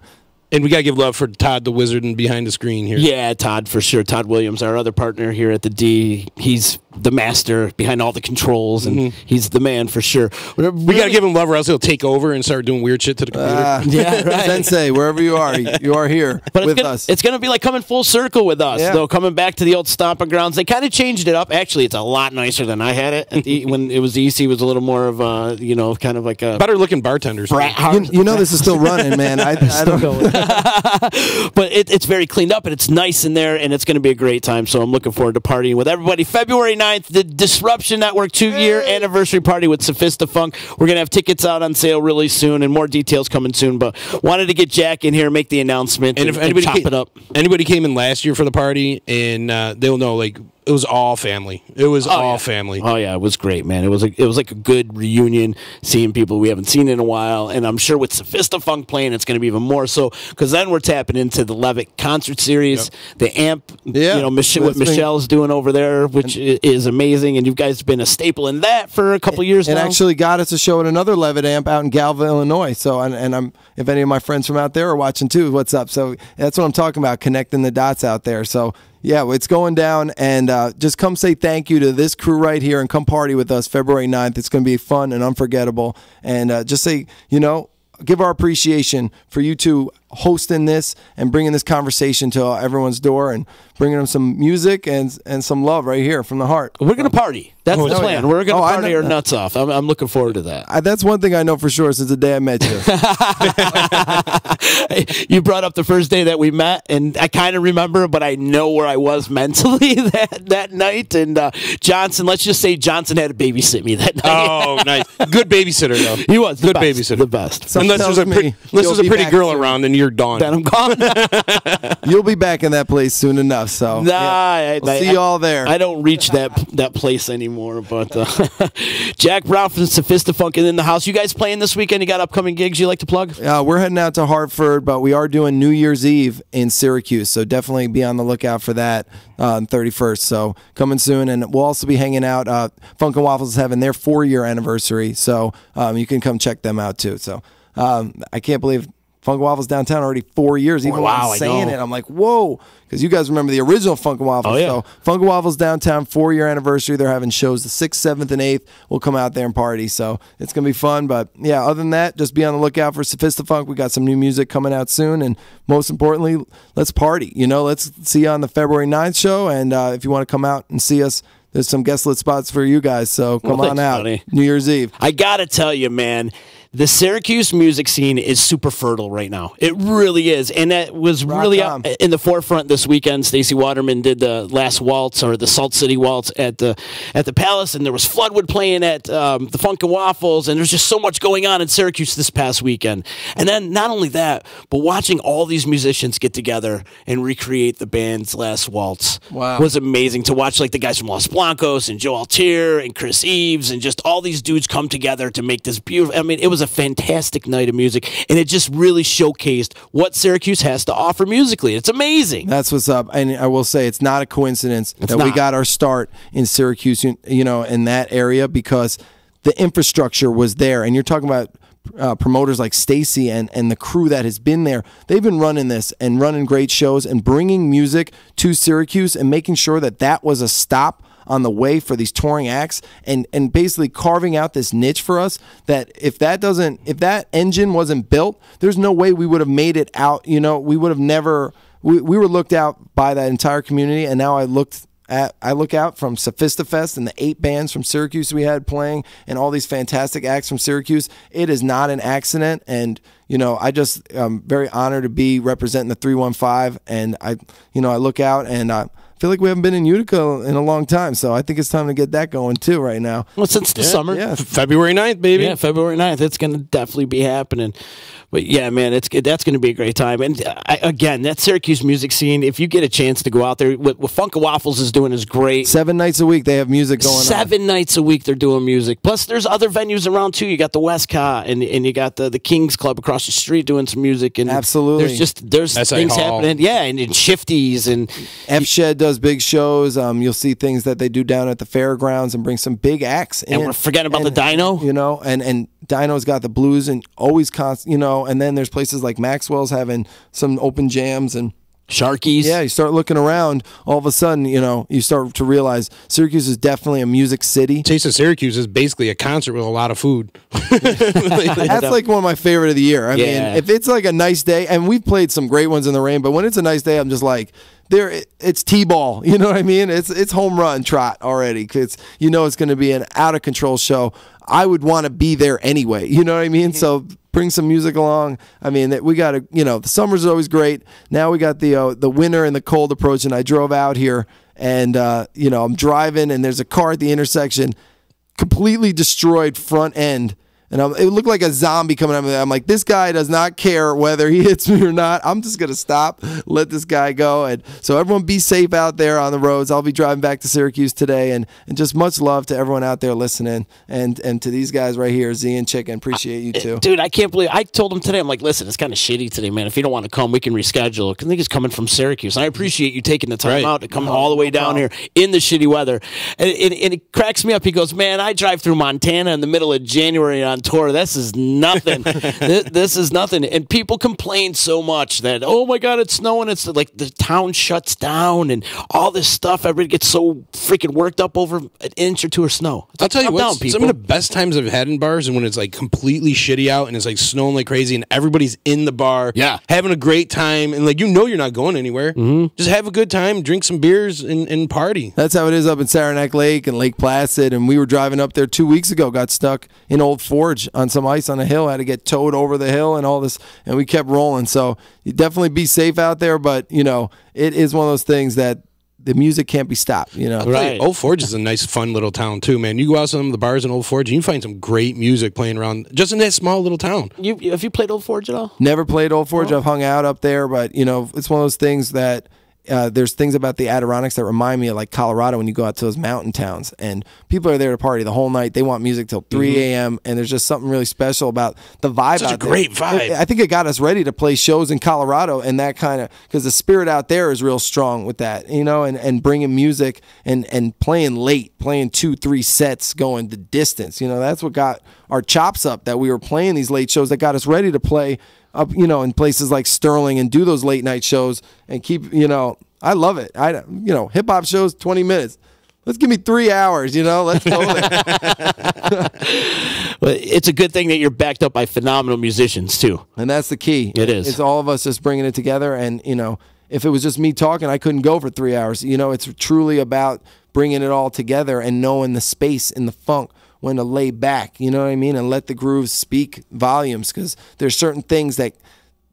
[SPEAKER 7] And we got to give love for Todd, the wizard, and behind the screen here.
[SPEAKER 2] Yeah, Todd, for sure. Todd Williams, our other partner here at the D. He's the master behind all the controls, and he's the man for sure.
[SPEAKER 7] We got to give him love, or else he'll take over and start doing weird shit to the computer.
[SPEAKER 2] Yeah, right.
[SPEAKER 8] Sensei, wherever you are here with us.
[SPEAKER 2] It's going to be like coming full circle with us, though, coming back to the old stomping grounds. They kind of changed it up. Actually, it's a lot nicer than I had it. When it was the EC, was a little more of a, kind of like a
[SPEAKER 7] better-looking bartenders.
[SPEAKER 8] This is still running, man. I don't
[SPEAKER 2] But it's very cleaned up, and it's nice in there, and it's going to be a great time. So I'm looking forward to partying with everybody. February 9th, the Disruption Network 2-year anniversary party with Sophistafunk. We're going to have tickets out on sale really soon, and more details coming soon. But wanted to get Jack in here, make the announcement, and if anybody chop it up.
[SPEAKER 7] Anybody came in last year for the party, and they'll know, it was all family. It was all family.
[SPEAKER 2] Oh yeah, it was great, man. It was like a good reunion, seeing people we haven't seen in a while, and I'm sure with Sophistafunk playing, it's going to be even more so, because then we're tapping into the Levitt concert series, the amp. What Michelle's doing over there, which is amazing, and you guys have been a staple in that for a couple years now.
[SPEAKER 8] And actually got us a show at another Levitt amp out in Galvin, Illinois. So, and I'm if any of my friends from out there are watching too, what's up? So that's what I'm talking about, connecting the dots out there. So. Yeah, it's going down, and just come say thank you to this crew right here and come party with us February 9th. It's going to be fun and unforgettable. And just say, give our appreciation for you two hosting this and bringing this conversation to everyone's door and bringing them some music and some love right here from the heart.
[SPEAKER 2] We're going to party. That's the plan. We're going to party our nuts off. I'm looking forward to that.
[SPEAKER 8] That's one thing I know for sure since the day I met you.
[SPEAKER 2] You brought up the first day that we met, and I kind of remember, but I know where I was mentally that night. And Johnson, let's just say Johnson had to babysit me that night.
[SPEAKER 7] Oh, nice. Good babysitter, though.
[SPEAKER 2] He was.
[SPEAKER 7] Good babysitter.
[SPEAKER 2] The best.
[SPEAKER 7] Unless there's a pretty girl around, then you're done.
[SPEAKER 2] Then I'm gone.
[SPEAKER 8] You'll be back in that place soon enough. So we'll see you all there.
[SPEAKER 2] I don't reach that place anymore. But Jack Brown from Sophistafunk in the house. You guys playing this weekend? You got upcoming gigs you like to plug?
[SPEAKER 8] We're heading out to Hartford, but we are doing New Year's Eve in Syracuse. So definitely be on the lookout for that on 31st. So coming soon, and we'll also be hanging out. Funk and Waffles is having their 4-year anniversary, so you can come check them out too. So I can't believe Funk and Waffles downtown already 4 years. Even while I'm saying it, I'm like, whoa, because you guys remember the original Funk and Waffles.
[SPEAKER 2] Oh, yeah.
[SPEAKER 8] So Funk and Waffles downtown, 4-year anniversary. They're having shows the 6th, 7th, and 8th. We'll come out there and party. So it's going to be fun. But yeah, other than that, just be on the lookout for Sophistafunk. We got some new music coming out soon. And most importantly, let's party. Let's see you on the February 9th show. And if you want to come out and see us, there's some guest lit spots for you guys. So come on out. Buddy. New Year's Eve.
[SPEAKER 2] I got to tell you, man. The Syracuse music scene is super fertile right now. It really is. And that was really out in the forefront this weekend. Stacey Waterman did the last waltz, or the Salt City Waltz, at the Palace, and there was Floodwood playing at the Funk and Waffles, and there's just so much going on in Syracuse this past weekend. And then not only that, but watching all these musicians get together and recreate the band's last waltz was amazing to watch. Like the guys from Los Blancos and Joe Altier and Chris Eves, and just all these dudes come together to make this beautiful. I mean, it was a fantastic night of music, and it just really showcased what Syracuse has to offer musically. It's amazing.
[SPEAKER 8] That's what's up. And I will say, it's not a coincidence we got our start in Syracuse, you know, in that area, because the infrastructure was there. And you're talking about promoters like Stacy and the crew that has been there. They've been running this and running great shows and bringing music to Syracuse and making sure that that was a stop on the way for these touring acts, and basically carving out this niche for us, that if that engine wasn't built, there's no way we would have made it out. You know, we would have never, we were looked out by that entire community. And now I look out from Sophistafest and the 8 bands from Syracuse we had playing, and all these fantastic acts from Syracuse. It is not an accident. And you know, I just very honored to be representing the 315, and I look out and I feel like we haven't been in Utica in a long time, so I think it's time to get that going too right now.
[SPEAKER 2] Well, since the summer.
[SPEAKER 8] Yeah.
[SPEAKER 7] February 9th, baby.
[SPEAKER 2] Yeah, February 9th. It's going to definitely be happening. But yeah, man, that's going to be a great time. And again, that Syracuse music scene, if you get a chance to go out there, what Funk and Waffles is doing is great.
[SPEAKER 8] 7 nights a week they have music going on.
[SPEAKER 2] 7 nights a week they're doing music. Plus, there's other venues around too. You got the Westcott, and you got the Kings Club across the street doing some music. And
[SPEAKER 8] absolutely,
[SPEAKER 2] there's things happening. Yeah, and Shifties and
[SPEAKER 8] F Shed does big shows. You'll see things that they do down at the fairgrounds and bring some big acts in.
[SPEAKER 2] And we're forgetting about the Dino.
[SPEAKER 8] You know, and Dino's got the blues and always you know, and then there's places like Maxwell's having some open jams and
[SPEAKER 2] Sharkies.
[SPEAKER 8] Yeah, you start looking around, all of a sudden, you know, you start to realize Syracuse is definitely a music city.
[SPEAKER 7] Taste of Syracuse is basically a concert with a lot of food.
[SPEAKER 8] That's like one of my favorite of the year. I mean, if it's like a nice day, and we've played some great ones in the rain, but when it's a nice day, I'm just like, it's T-ball. You know what I mean? It's home run trot already. It's, you know, it's going to be an out of control show. I would want to be there anyway. You know what I mean? So bring some music along. I mean, we got to, you know, the summer's always great. Now we got the winter and the cold approach, and I drove out here, and you know, I'm driving, and there's a car at the intersection, completely destroyed front end. And it looked like a zombie coming at me. I'm like, this guy does not care whether he hits me or not. I'm just going to stop, let this guy go. And so everyone be safe out there on the roads. I'll be driving back to Syracuse today. And just much love to everyone out there listening. And to these guys right here, Z and Chicken. Appreciate you too.
[SPEAKER 2] Dude, I can't believe, I told him today, I'm like, listen, it's kind of shitty today, man. If you don't want to come, we can reschedule. I think he's coming from Syracuse. And I appreciate you taking the time out to come all the way down here in the shitty weather. And it cracks me up. He goes, man, I drive through Montana in the middle of January on tour. This is nothing. This is nothing. And people complain so much that, oh my God, it's snowing. It's like the town shuts down and all this stuff. Everybody gets so freaking worked up over an inch or two of snow.
[SPEAKER 7] I'll tell you what, some of the best times I've had in bars is when it's like completely shitty out and it's like snowing like crazy and everybody's in the bar, having a great time, and like, you know, you're not going anywhere. Just have a good time, drink some beers, and party.
[SPEAKER 8] That's how it is up in Saranac Lake and Lake Placid. And we were driving up there 2 weeks ago, got stuck in Old Forge on some ice on a hill, had to get towed over the hill and all this, and we kept rolling. So you definitely be safe out there, but you know, it is one of those things that the music can't be stopped, you know.
[SPEAKER 7] Right. Old Forge is a nice, fun little town too, man. You go out to some of the bars in Old Forge and you find some great music playing around just in that small little town.
[SPEAKER 2] Have you played Old Forge at all?
[SPEAKER 8] Never played Old Forge. I've hung out up there, but you know, it's one of those things that there's things about the Adirondacks that remind me of like Colorado when you go out to those mountain towns and people are there to party the whole night. They want music till 3 a.m. and there's just something really special about the vibe.
[SPEAKER 7] Such a great vibe.
[SPEAKER 8] I think it got us ready to play shows in Colorado, and that kind of, because the spirit out there is real strong with that, you know, and bringing music and playing late, playing 2-3 sets, going the distance. You know, that's what got our chops up, that we were playing these late shows that got us ready to play up, you know, in places like Sterling and do those late night shows and keep, you know, I love it. You know, hip hop shows, 20 minutes. Let's give me 3 hours, you know, let's go there.
[SPEAKER 2] Well, it's a good thing that you're backed up by phenomenal musicians too.
[SPEAKER 8] And that's the key.
[SPEAKER 2] It is.
[SPEAKER 8] It's all of us just bringing it together. And, you know, if it was just me talking, I couldn't go for 3 hours. You know, it's truly about bringing it all together and knowing the space in the funk when to lay back, you know what I mean, and let the grooves speak volumes, because there's certain things that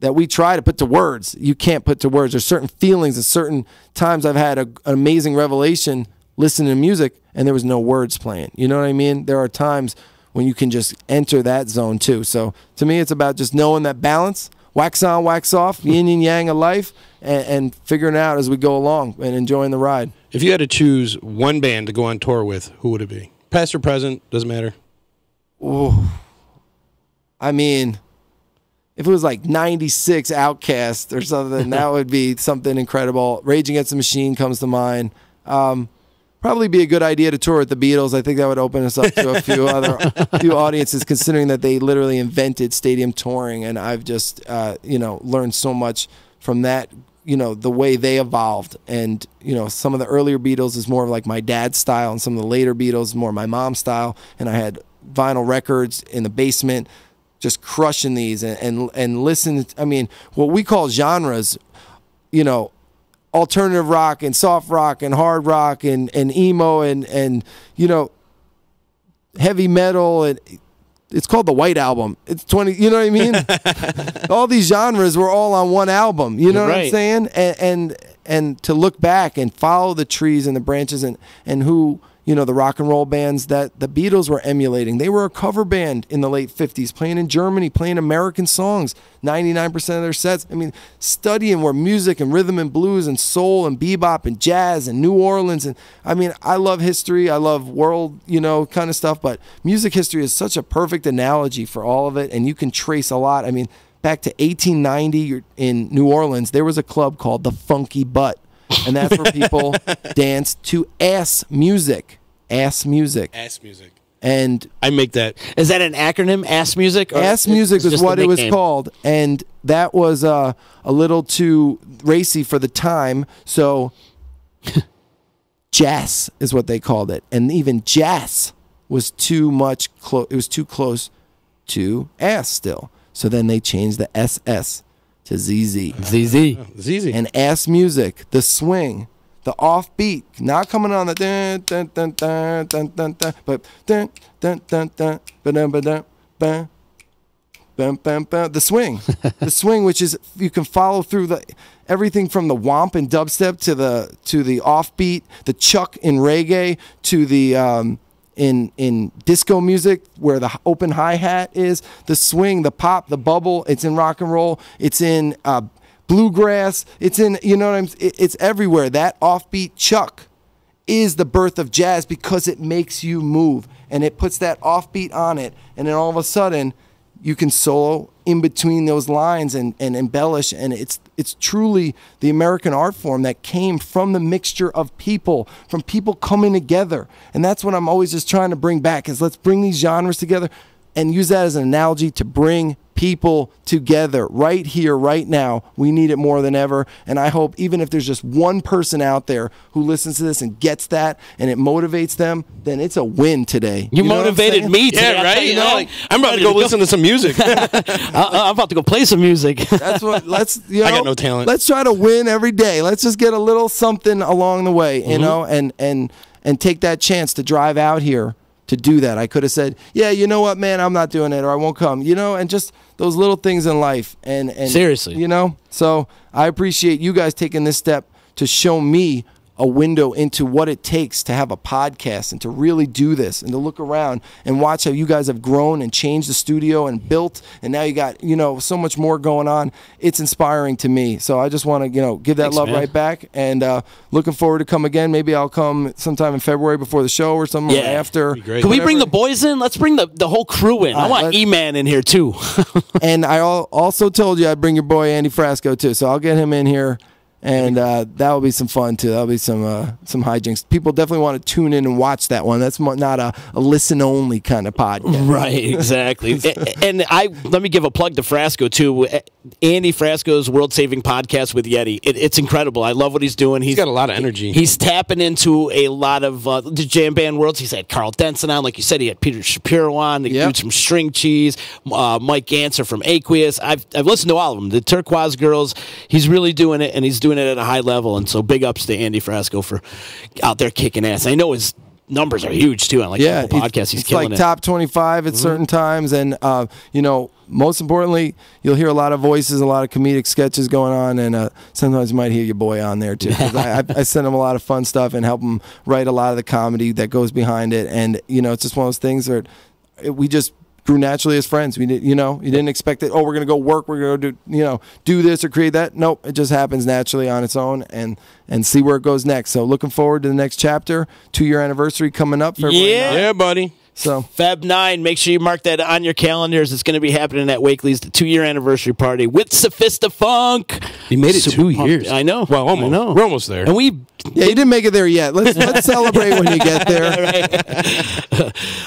[SPEAKER 8] we try to put to words. You can't put to words. There's certain feelings at certain times. I've had an amazing revelation listening to music and there was no words playing. You know what I mean? There are times when you can just enter that zone too. So to me, it's about just knowing that balance, wax on, wax off, yin and yang of life, and figuring it out as we go along and enjoying the ride.
[SPEAKER 7] If you had to choose one band to go on tour with, who would it be? Past or present, doesn't matter.
[SPEAKER 8] Ooh. I mean, if it was like 96 Outkast or something, that would be something incredible. Rage Against the Machine comes to mind. Probably be a good idea to tour with the Beatles. I think that would open us up to a few audiences, considering that they literally invented stadium touring, and I've just learned so much from that. The way they evolved, and some of the earlier Beatles is more of like my dad's style, and some of the later Beatles is more my mom's style. And I had vinyl records in the basement, just crushing these and listen. I mean, what we call genres, alternative rock and soft rock and hard rock and emo and heavy metal, and it's called the White Album. It's 20, you know what I mean? All these genres were all on one album. You know what I'm saying? And to look back and follow the trees and the branches and who, the rock and roll bands that the Beatles were emulating. They were a cover band in the late 50s, playing in Germany, playing American songs, 99% of their sets. I mean, studying where music and rhythm and blues and soul and bebop and jazz and New Orleans. And I mean, I love history. I love world, kind of stuff. But music history is such a perfect analogy for all of it. And you can trace a lot. I mean, back to 1890 in New Orleans, there was a club called the Funky Butt. And that's where people danced to ass music. Ass music.
[SPEAKER 7] Ass music.
[SPEAKER 8] And
[SPEAKER 7] I make that.
[SPEAKER 2] Is that an acronym, ass music?
[SPEAKER 8] Ass music is what it was called. And that was a little too racy for the time. So jazz is what they called it. And even jazz was too much it was too close to ass still. So then they changed the SS to ZZ.
[SPEAKER 2] ZZ.
[SPEAKER 8] And ass music, the swing, the offbeat, not coming on the dun dun dun dun dun dun dun, but dun dun dun dun dun dun dun dun, the swing, which is you can follow through everything from the womp and dubstep to the offbeat, the chuck in reggae, to the in disco music where the open hi-hat is, the swing, the pop, the bubble. It's in rock and roll. It's in bluegrass, it's in, it's everywhere. That offbeat chuck is the birth of jazz because it makes you move and it puts that offbeat on it, and then all of a sudden you can solo in between those lines and embellish, and it's truly the American art form that came from the mixture of people, from people coming together. And that's what I'm always just trying to bring back, is let's bring these genres together and use that as an analogy to bring people together right here, right now. We need it more than ever. And I hope even if there's just one person out there who listens to this and gets that and it motivates them, then it's a win today.
[SPEAKER 2] You motivated me today.
[SPEAKER 7] Yeah, right? I'm about to go listen to some music.
[SPEAKER 2] I'm about to go play some music.
[SPEAKER 8] That's what,
[SPEAKER 7] I got no talent.
[SPEAKER 8] Let's try to win every day. Let's just get a little something along the way, and take that chance to drive out here to do that. I could have said, yeah, you know what, man, I'm not doing it, or I won't come, and just those little things in life. And
[SPEAKER 2] seriously,
[SPEAKER 8] so I appreciate you guys taking this step to show me a window into what it takes to have a podcast and to really do this and to look around and watch how you guys have grown and changed the studio and built, and now you got so much more going on. It's inspiring to me, so I just want to give that love right back, and looking forward to come again. Maybe I'll come sometime in February before the show or something, or after.
[SPEAKER 2] Can we bring the boys in? Let's bring the whole crew in. I want E-Man in here too.
[SPEAKER 8] And I also told you I'd bring your boy Andy Frasco too, so I'll get him in here. And that will be some fun too. That'll be some hijinks. People definitely want to tune in and watch that one. That's not a listen only kind of podcast.
[SPEAKER 2] Right, exactly. And let me give a plug to Frasco too. Andy Frasco's World Saving Podcast with Yeti. It's incredible. I love what he's doing. He's
[SPEAKER 7] got a lot of energy.
[SPEAKER 2] He's tapping into a lot of the jam band worlds. He's had Carl Denson on, like you said. He had Peter Shapiro on. They do some String Cheese. Mike Ganser from Aqueous. I've listened to all of them. The Turquoise Girls. He's really doing it, and he's doing it at a high level. And so big ups to Andy Frasco for out there kicking ass. I know his numbers are huge too on like Apple Podcasts. He's
[SPEAKER 8] it's
[SPEAKER 2] killing
[SPEAKER 8] like
[SPEAKER 2] it.
[SPEAKER 8] top 25 at certain times, and you know, most importantly, you'll hear a lot of voices, a lot of comedic sketches going on, and sometimes you might hear your boy on there too. 'Cause I send him a lot of fun stuff and help him write a lot of the comedy that goes behind it, and you know, it's just one of those things that we just grew naturally as friends. We did, you know, you didn't expect it. Oh, we're gonna go work. We're gonna do this or create that. Nope, it just happens naturally on its own, and see where it goes next. So looking forward to the next chapter. 2-year anniversary coming up. February 9th.
[SPEAKER 7] Yeah, buddy.
[SPEAKER 8] So
[SPEAKER 2] Feb 9, make sure you mark that on your calendars. It's going to be happening at Wakely's, the 2-year anniversary party with Sophistafunk.
[SPEAKER 7] He made it
[SPEAKER 2] Super
[SPEAKER 7] 2
[SPEAKER 2] pumped.
[SPEAKER 7] years.
[SPEAKER 2] I know.
[SPEAKER 7] Well, almost.
[SPEAKER 2] I know.
[SPEAKER 7] We're almost there.
[SPEAKER 2] And we
[SPEAKER 8] yeah, you didn't make it there yet. Let's celebrate when you get there.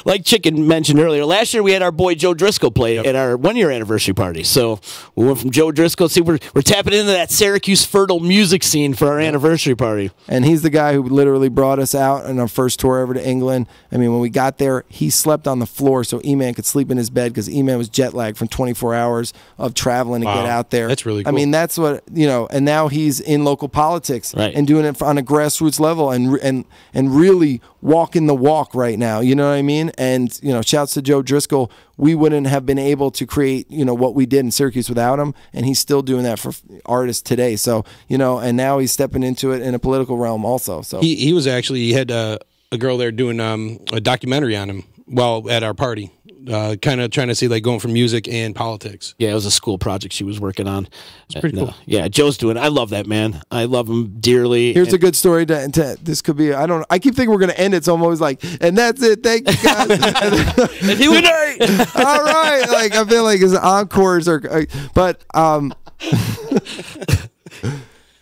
[SPEAKER 2] like Chicken mentioned earlier, last year we had our boy Joe Driscoll play at our 1-year anniversary party. So we went from Joe Driscoll. See, we're tapping into that Syracuse fertile music scene for our anniversary party.
[SPEAKER 8] And he's the guy who literally brought us out on our first tour over to England. I mean, when we got there, he slept on the floor so E-Man could sleep in his bed because E-Man was jet lagged from 24 hours of traveling to get out there.
[SPEAKER 7] That's really cool.
[SPEAKER 8] I mean, that's what, you know, and now he's in local politics and doing it on a grassroots level and really walking the walk right now. You know what I mean? And, you know, shouts to Joe Driscoll. We wouldn't have been able to create, you know, what we did in Syracuse without him, and he's still doing that for artists today. So, you know, and now he's stepping into it in a political realm also. So
[SPEAKER 7] he was actually, he had a girl there doing a documentary on him while at our party. Kind of trying to see like going from music and politics.
[SPEAKER 2] Yeah, it was a school project she was working on.
[SPEAKER 7] It's pretty cool.
[SPEAKER 2] Yeah, Joe's doing it. I love that man. I love him dearly.
[SPEAKER 8] Here's a good story to this could be. I keep thinking we're gonna end it, so I'm always like, and that's it. Thank you guys.
[SPEAKER 2] And good night.
[SPEAKER 8] All right. Like I feel like his encores are, but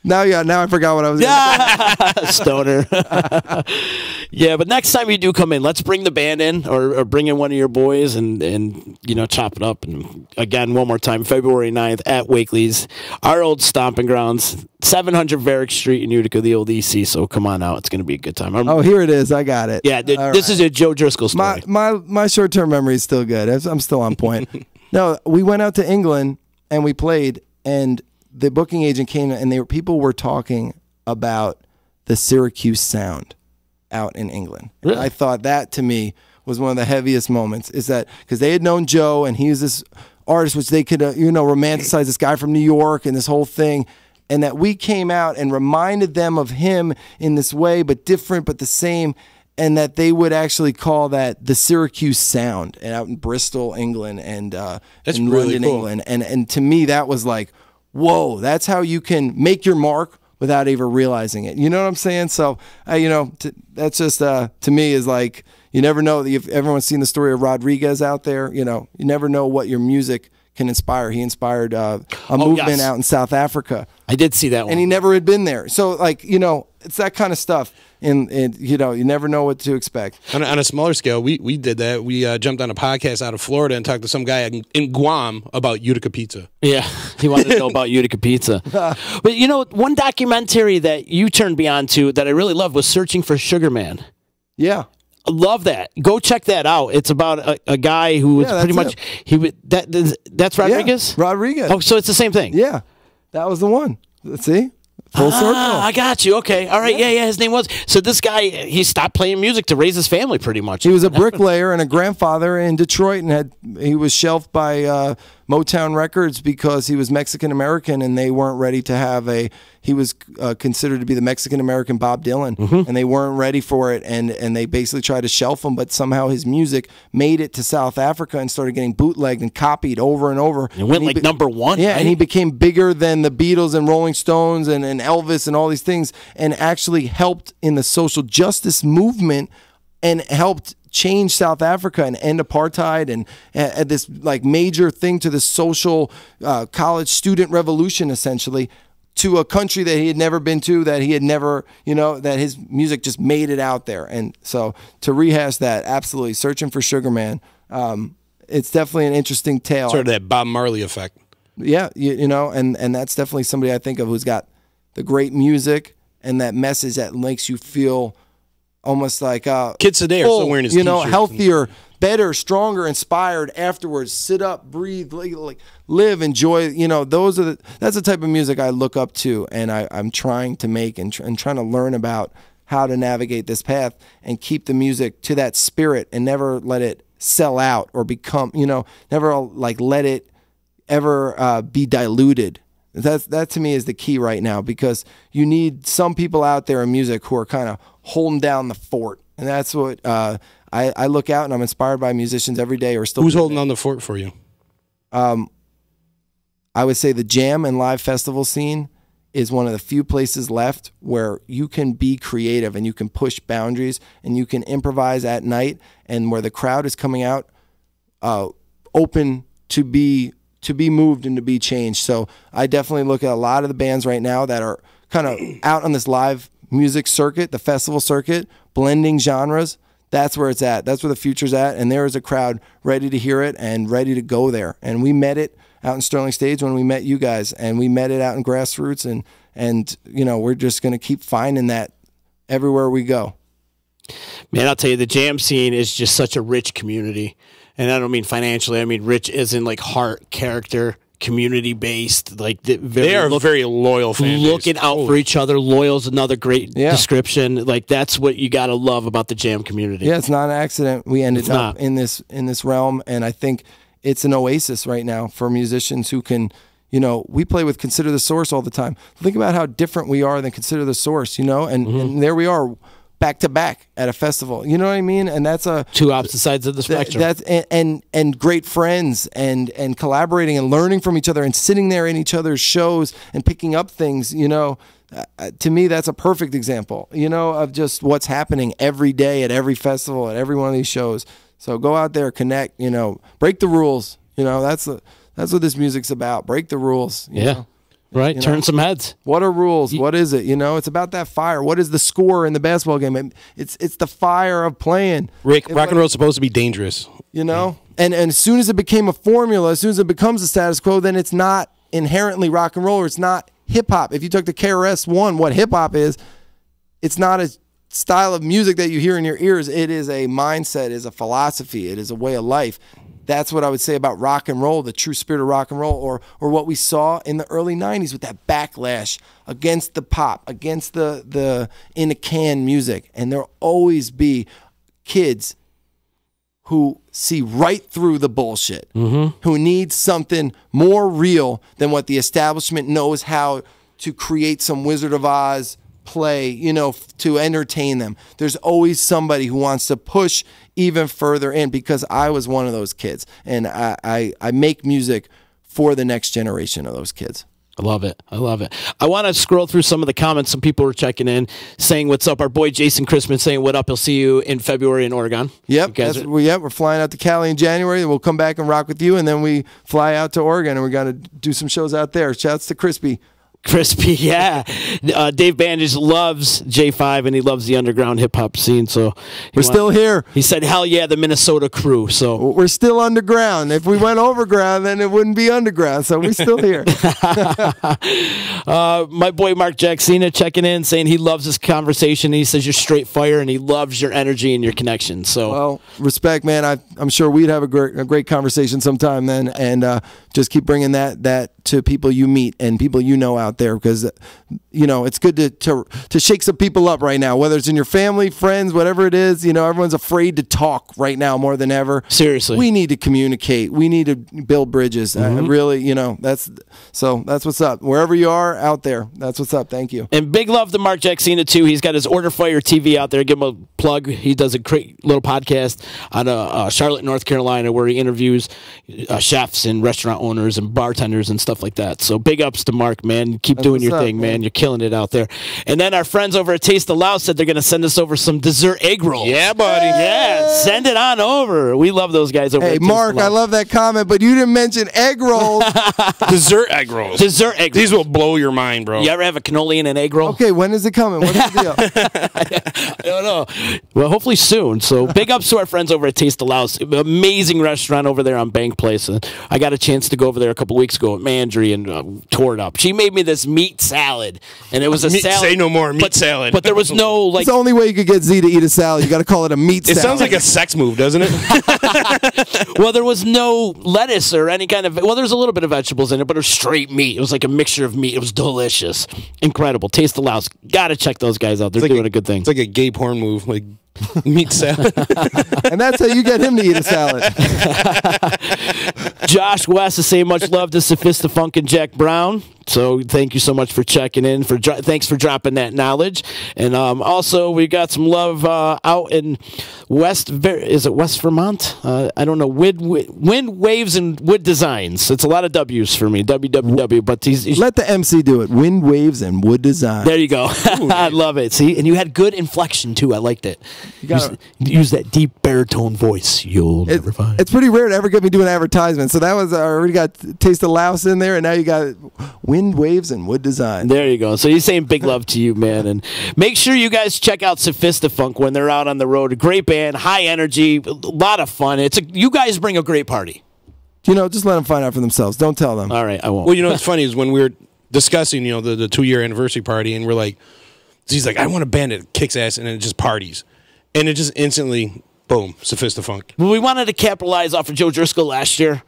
[SPEAKER 8] Now I forgot what I was going to say.
[SPEAKER 2] Stoner. Yeah, but next time you do come in, let's bring the band in or bring in one of your boys and you know, chop it up. And again, one more time, February 9th at Wakely's, our old stomping grounds, 700 Varick Street in Utica, the old EC. So come on out. It's going to be a good time.
[SPEAKER 8] Oh, here it is. I got it.
[SPEAKER 2] Yeah, this is a Joe Driscoll story.
[SPEAKER 8] My short-term memory is still good. I'm still on point. No, we went out to England and we played, and the booking agent came and people were talking about the Syracuse sound out in England.
[SPEAKER 2] Really?
[SPEAKER 8] And I thought that to me was one of the heaviest moments, is that because they had known Joe and he was this artist which they could romanticize, this guy from New York and this whole thing, and that we came out and reminded them of him in this way, but different, but the same, and that they would actually call that the Syracuse sound, and out in Bristol, England, and
[SPEAKER 7] That's
[SPEAKER 8] in
[SPEAKER 7] really
[SPEAKER 8] London,
[SPEAKER 7] cool.
[SPEAKER 8] England, and to me that was like, whoa, that's how you can make your mark without even realizing it. You know what I'm saying? So, that's just, to me, is like, you never know. If everyone's seen the story of Rodriguez out there, you never know what your music can inspire. He inspired a movement out in South Africa.
[SPEAKER 2] I did see that one.
[SPEAKER 8] And he never had been there. So, like, it's that kind of stuff. And you never know what to expect.
[SPEAKER 7] On a smaller scale, we did that. We jumped on a podcast out of Florida and talked to some guy in Guam about Utica pizza.
[SPEAKER 2] Yeah, he wanted to know about Utica pizza. But one documentary that you turned me on to that I really loved was Searching for Sugar Man.
[SPEAKER 8] Yeah.
[SPEAKER 2] I love that. Go check that out. It's about a guy who was pretty much that's Rodriguez?
[SPEAKER 8] Yeah, Rodriguez.
[SPEAKER 2] Oh, so it's the same thing.
[SPEAKER 8] Yeah. That was the one. See? Full circle.
[SPEAKER 2] I got you. Okay. All right. Yeah. His name was. So this guy, he stopped playing music to raise his family pretty much.
[SPEAKER 8] He was a bricklayer and a grandfather in Detroit, and he was shelved by Motown Records because he was Mexican American, and they weren't ready to have he was considered to be the Mexican American Bob Dylan, and they weren't ready for it, and they basically tried to shelf him, but somehow his music made it to South Africa and started getting bootlegged and copied over and over.
[SPEAKER 2] It went like number one.
[SPEAKER 8] Yeah,
[SPEAKER 2] right?
[SPEAKER 8] and he became bigger than the Beatles and Rolling Stones and Elvis and all these things, and actually helped in the social justice movement and helped change South Africa and end apartheid and this like major thing to the social college student revolution, essentially, to a country that he had never been to, that he had never, that his music just made it out there. And so to rehash that, absolutely, Searching for Sugar Man, it's definitely an interesting tale.
[SPEAKER 7] Sort of that Bob Marley effect.
[SPEAKER 8] Yeah, and that's definitely somebody I think of who's got the great music and that message that makes you feel almost like
[SPEAKER 7] Kids today are still wearing his t-shirts.
[SPEAKER 8] Healthier, better, stronger, inspired afterwards. Sit up, breathe, like live, enjoy. That's the type of music I look up to, and I'm trying to make and trying to learn about how to navigate this path and keep the music to that spirit and never let it sell out or become, never like let it ever be diluted. That to me is the key right now, because you need some people out there in music who are kind of holding down the fort. And that's what I look out, and I'm inspired by musicians every day.
[SPEAKER 7] Who's holding on the fort for you?
[SPEAKER 8] I would say the jam and live festival scene is one of the few places left where you can be creative and you can push boundaries and you can improvise at night, and where the crowd is coming out open to be moved and to be changed. So I definitely look at a lot of the bands right now that are kind of out on this live music circuit, the festival circuit, blending genres. That's where it's at. That's where the future's at. And there is a crowd ready to hear it and ready to go there. And we met it out in Sterling Stage when we met you guys, and we met it out in Grassroots, and we're just going to keep finding that everywhere we go.
[SPEAKER 2] Man, I'll tell you, the jam scene is just such a rich community. And I don't mean financially. I mean rich as in like heart, character, community-based. Like
[SPEAKER 7] they are a very loyal fan base.
[SPEAKER 2] Looking out for each other. Loyal is another great description. Like that's what you got to love about the jam community.
[SPEAKER 8] Yeah, it's not an accident we ended up in this realm, and I think it's an oasis right now for musicians who can, we play with Consider the Source all the time. Think about how different we are than Consider the Source, and there we are back to back at a festival. You know what I mean? And that's
[SPEAKER 2] two opposite sides of the spectrum.
[SPEAKER 8] That's and great friends and collaborating and learning from each other and sitting there in each other's shows and picking up things, to me, that's a perfect example, of just what's happening every day at every festival, at every one of these shows. So go out there, connect, break the rules. That's what this music's about. Break the rules. You know?
[SPEAKER 2] Right. Turn some heads.
[SPEAKER 8] What are rules? What is it? It's about that fire. What is the score in the basketball game? It's the fire of playing.
[SPEAKER 7] Rick, rock and roll is supposed to be dangerous.
[SPEAKER 8] And as soon as it became a formula, as soon as it becomes a status quo, then it's not inherently rock and roll, or it's not hip hop. If you took the KRS-One, what hip hop is, it's not a style of music that you hear in your ears. It is a mindset, it is a philosophy, it is a way of life. That's what I would say about rock and roll, the true spirit of rock and roll, or what we saw in the early 90s with that backlash against the pop, against the in a can music. And there'll always be kids who see right through the bullshit, who need something more real than what the establishment knows how to create some Wizard of Oz play, to entertain them. There's always somebody who wants to push even further in, because I was one of those kids, and I make music for the next generation of those kids.
[SPEAKER 2] I love it. I love it. I want to scroll through some of the comments. Some people were checking in, saying what's up. Our boy Jason Christman saying what up. He'll see you in February in Oregon.
[SPEAKER 8] Yep. We're flying out to Cali in January. We'll come back and rock with you, and then we fly out to Oregon, and we're going to do some shows out there. Shouts to Crispy.
[SPEAKER 2] Crispy, yeah. Dave Bandage loves J5, and he loves the underground hip hop scene. So
[SPEAKER 8] we're still here.
[SPEAKER 2] He said, "Hell yeah, the Minnesota crew." So
[SPEAKER 8] we're still underground. If we went overground, then it wouldn't be underground. So we're still here.
[SPEAKER 2] My boy Mark Jacksina checking in, saying he loves this conversation. He says you're straight fire, and he loves your energy and your connection. So
[SPEAKER 8] well, respect, man. I'm sure we'd have a great conversation sometime then, and just keep bringing that to people you meet and people out there, because it's good to shake some people up right now, whether it's in your family, friends, whatever it is. Everyone's afraid to talk right now more than ever.
[SPEAKER 2] Seriously,
[SPEAKER 8] we need to communicate, we need to build bridges. Really, that's what's up. Wherever you are out there, that's what's up. Thank you.
[SPEAKER 2] And big love to Mark Jacksina too. He's got his Order Fire TV out there. Give him a plug. He does a great little podcast out of Charlotte, North Carolina, where he interviews chefs and restaurant owners and bartenders and stuff like that. So big ups to Mark, man. Keep doing your thing, man. You're killing it out there. And then our friends over at Taste of Laos said they're going to send us over some dessert egg rolls.
[SPEAKER 7] Yeah, buddy.
[SPEAKER 2] Yeah, send it on over. We love those guys over at Taste
[SPEAKER 8] Mark,
[SPEAKER 2] of Laos.
[SPEAKER 8] I love that comment, but you didn't mention egg rolls.
[SPEAKER 7] Dessert egg rolls.
[SPEAKER 2] Dessert egg rolls.
[SPEAKER 7] These will blow your mind, bro.
[SPEAKER 2] You ever have a cannoli and an egg roll?
[SPEAKER 8] Okay, when is it coming? What's the deal?
[SPEAKER 2] I don't know. Well, hopefully soon. So big ups to our friends over at Taste of Laos. Amazing restaurant over there on Bank Place. I got a chance to go over there a couple weeks ago. Man, Landry and tore it up. She made me this meat salad, and it was a salad.
[SPEAKER 7] Say no more, meat salad.
[SPEAKER 2] But there was no like.
[SPEAKER 8] It's the only way you could get Z to eat a salad. You got to call it a meat
[SPEAKER 7] It
[SPEAKER 8] salad.
[SPEAKER 7] sounds like a sex move, doesn't it?
[SPEAKER 2] Well, there was no lettuce or any kind of. Well, there was a little bit of vegetables in it, but it was straight meat. It was like a mixture of meat. It was delicious, incredible. Taste the Louse. Gotta check those guys out. They're doing a good thing.
[SPEAKER 7] It's like a gay porn move, like meat salad.
[SPEAKER 8] And that's how you get him to eat a salad.
[SPEAKER 2] Josh West is saying much love to Sophistafunk and Jack Brown. So thank you so much for checking in. Thanks for dropping that knowledge. And also we got some love out in West Vermont? I don't know. Wind Waves and Wood Designs. It's a lot of W's for me. WWW. But he's
[SPEAKER 8] Let the MC do it. Wind Waves and Wood Design.
[SPEAKER 2] there you go. I love it. See, and you had good inflection too. I liked it. Use that deep baritone voice. You'll never find.
[SPEAKER 8] It's pretty rare to ever get me doing advertisements. So that was already got Taste of Louse in there, and now you got Wind Waves and Wood Design.
[SPEAKER 2] There you go. So he's saying big love to you, man. And make sure you guys check out Sophistafunk when they're out on the road. A great band, high energy, a lot of fun. You guys bring a great party.
[SPEAKER 8] Just let them find out for themselves. Don't tell them.
[SPEAKER 2] All right, I won't.
[SPEAKER 7] Well, what's funny is when we were discussing, the 2-year anniversary party, and we're like, he's like, I want a band that kicks ass and it just parties. And it just instantly, boom, Sophistafunk.
[SPEAKER 2] Well, we wanted to capitalize off of Joe Driscoll last year,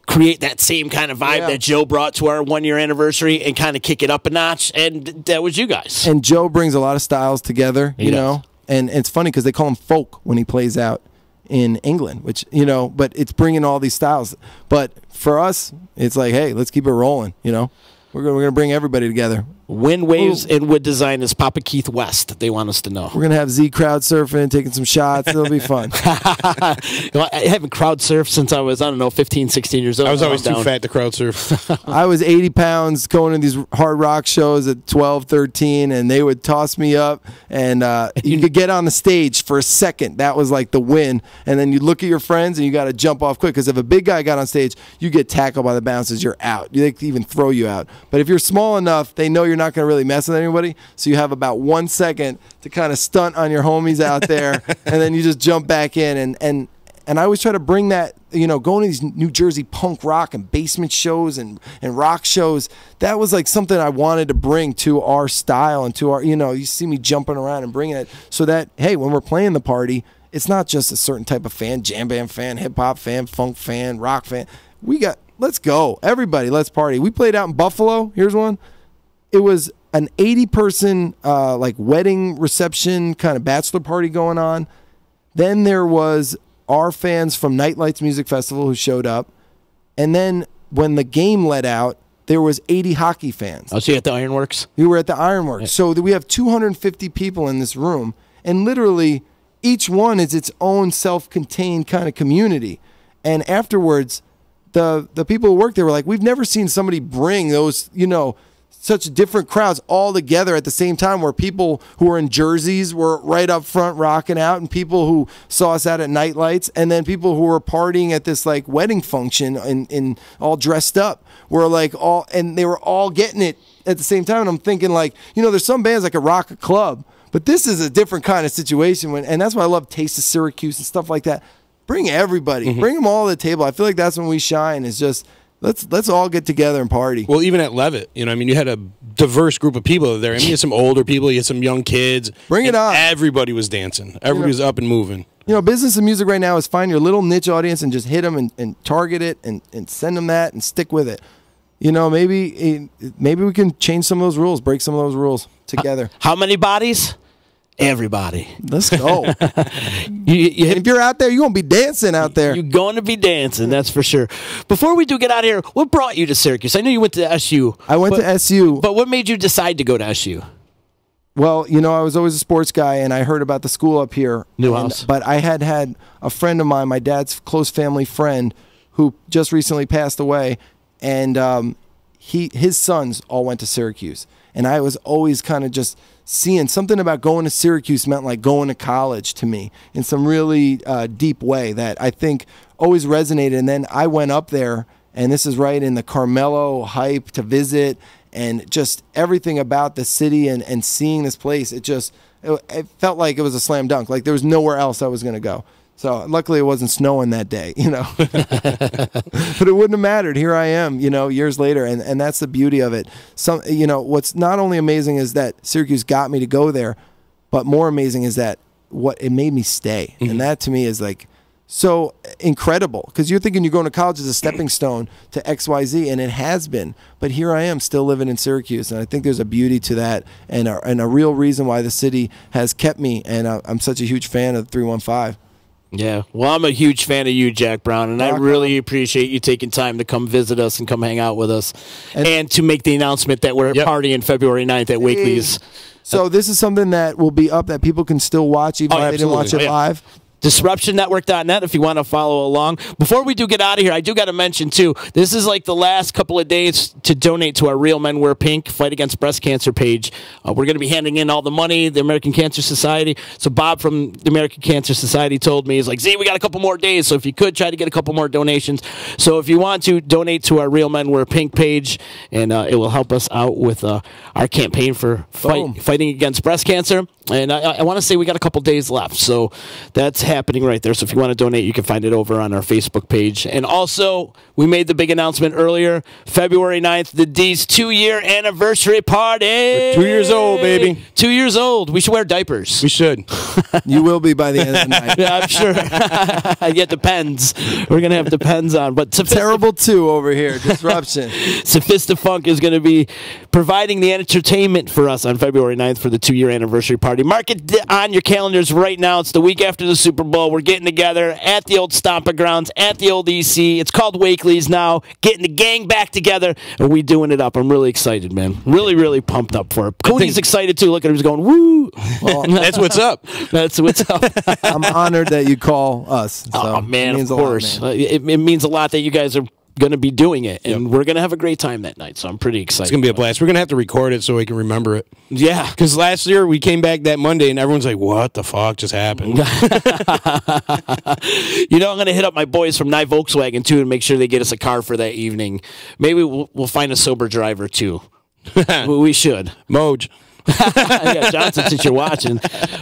[SPEAKER 2] create that same kind of vibe that Joe brought to our 1-year anniversary and kind of kick it up a notch, and that was you guys.
[SPEAKER 8] And Joe brings a lot of styles together, you know, and it's funny because they call him folk when he plays out in England, which, but it's bringing all these styles. But for us, it's like, hey, let's keep it rolling, We're gonna bring everybody together.
[SPEAKER 2] Wind Waves and Wood Design is Papa Keith West. They want us to know.
[SPEAKER 8] We're going to have Z crowd surfing, taking some shots. It'll be fun.
[SPEAKER 2] I haven't crowd surfed since I was, 15, 16 years old.
[SPEAKER 7] I was always too fat to crowd surf.
[SPEAKER 8] I was 80 pounds going to these hard rock shows at 12, 13, and they would toss me up, and you could get on the stage for a second. That was like the win. And then you look at your friends, and you got to jump off quick, because if a big guy got on stage, you get tackled by the bouncers, you're out. They could even throw you out. But if you're small enough, they know you're not going to really mess with anybody, so you have about 1 second to kind of stunt on your homies out there, and then you just jump back in. And I always try to bring that, going to these New Jersey punk rock and basement shows and rock shows. That was like something I wanted to bring to our style and to our, you see me jumping around and bringing it, so that, hey, when we're playing the party, it's not just a certain type of fan, jam band fan, hip hop fan, funk fan, rock fan. Let's go. Everybody, let's party. We played out in Buffalo. Here's one. It was an 80-person like wedding reception kind of bachelor party going on. Then there was our fans from Nightlights Music Festival who showed up. And then when the game let out, there was 80 hockey fans.
[SPEAKER 2] Oh, so you at the Ironworks?
[SPEAKER 8] We were at the Ironworks. Yeah. So we have 250 people in this room. And literally each one is its own self-contained kind of community. And afterwards, the people who worked there were like, we've never seen somebody bring those, such different crowds all together at the same time, where people who were in jerseys were right up front rocking out, and people who saw us out at Nightlights, and then people who were partying at this like wedding function in all dressed up were like and they were all getting it at the same time. And I'm thinking like, there's some bands that could rock a club, but this is a different kind of situation. And that's why I love Taste of Syracuse and stuff like that. Bring everybody, bring them all to the table. I feel like that's when we shine, is just, Let's all get together and party.
[SPEAKER 7] Well, even at Levitt, you had a diverse group of people there. You had some older people, you had some young kids.
[SPEAKER 8] Bring it on.
[SPEAKER 7] Everybody was dancing. Everybody was up and moving.
[SPEAKER 8] Business and music right now is find your little niche audience and just hit them and target it and send them that and stick with it. Maybe we can change some of those rules, break some of those rules together.
[SPEAKER 2] How many bodies? Everybody.
[SPEAKER 8] Let's go. If you're out there, you're going to be dancing out there.
[SPEAKER 2] You're going to be dancing, that's for sure. Before we do get out of here, what brought you to Syracuse? I know you went to SU.
[SPEAKER 8] I went to SU.
[SPEAKER 2] But what made you decide to go to SU?
[SPEAKER 8] Well, I was always a sports guy, and I heard about the school up here.
[SPEAKER 2] Newhouse.
[SPEAKER 8] But I had a friend of mine, my dad's close family friend, who just recently passed away, and his sons all went to Syracuse. And I was always kind of just seeing something about going to Syracuse meant like going to college to me in some really deep way that I think always resonated. And then I went up there, and this is right in the Carmelo hype to visit, and just everything about the city and seeing this place, it felt like it was a slam dunk. Like there was nowhere else I was going to go. So luckily it wasn't snowing that day, but it wouldn't have mattered. Here I am, years later. And that's the beauty of it. What's not only amazing is that Syracuse got me to go there, but more amazing is that what it made me stay. And that to me is like so incredible, because you're thinking you're going to college as a stepping stone to XYZ, and it has been. But here I am still living in Syracuse, and I think there's a beauty to that and a real reason why the city has kept me, and I'm such a huge fan of 315.
[SPEAKER 2] Yeah, well, I'm a huge fan of you, Jack Brown, and I really appreciate you taking time to come visit us and come hang out with us, and to make the announcement that we're partying February 9th at Wakely's.
[SPEAKER 8] So this is something that will be up that people can still watch, even if they didn't watch it live.
[SPEAKER 2] DisruptionNetwork.net if you want to follow along. Before we do get out of here, I do got to mention, too, this is like the last couple of days to donate to our Real Men Wear Pink Fight Against Breast Cancer page. We're going to be handing in all the money, the American Cancer Society. So Bob from the American Cancer Society told me, he's like, Z, we got a couple more days, so if you could try to get a couple more donations. So if you want to donate to our Real Men Wear Pink page, and it will help us out with our campaign for fighting against breast cancer. And I want to say we got a couple days left, so that's happening right there. So if you want to donate, you can find it over on our Facebook page. And also, we made the big announcement earlier, February 9th, the D's 2-year anniversary party.
[SPEAKER 7] We're 2 years old, baby.
[SPEAKER 2] 2 years old. We should wear diapers.
[SPEAKER 7] We should.
[SPEAKER 8] You will be by the end of the night.
[SPEAKER 2] Yeah, I'm sure. Yeah, Depends. We're going to have Depends on. But
[SPEAKER 8] Terrible 2 over here, Disruption.
[SPEAKER 2] Sophistafunk is going to be providing the entertainment for us on February 9th for the 2-year anniversary party. Mark it on your calendars right now. It's the week after the Super Bowl. We're getting together at the old Stomping Grounds, at the old EC. It's called Wakely's now. Getting the gang back together, and we doing it up. I'm really excited, man. Really, really pumped up for it. Cody's excited, too. Look at him. He's going, woo.
[SPEAKER 7] Well, that's what's up.
[SPEAKER 2] That's what's up.
[SPEAKER 8] I'm honored that you call us. So
[SPEAKER 2] oh, man, of course.
[SPEAKER 8] Lot, man.
[SPEAKER 2] It means a lot that you guys are going to be doing it, and we're going to have a great time that night, so I'm pretty excited.
[SPEAKER 7] It's going to be a blast. We're going to have to record it so we can remember it.
[SPEAKER 2] Yeah.
[SPEAKER 7] Because last year we came back that Monday and everyone's like, what the fuck just happened?
[SPEAKER 2] I'm going to hit up my boys from NYE Volkswagen, too, and make sure they get us a car for that evening. Maybe we'll find a sober driver, too. We should.
[SPEAKER 7] Moj.
[SPEAKER 2] Yeah, Johnson, since you're watching.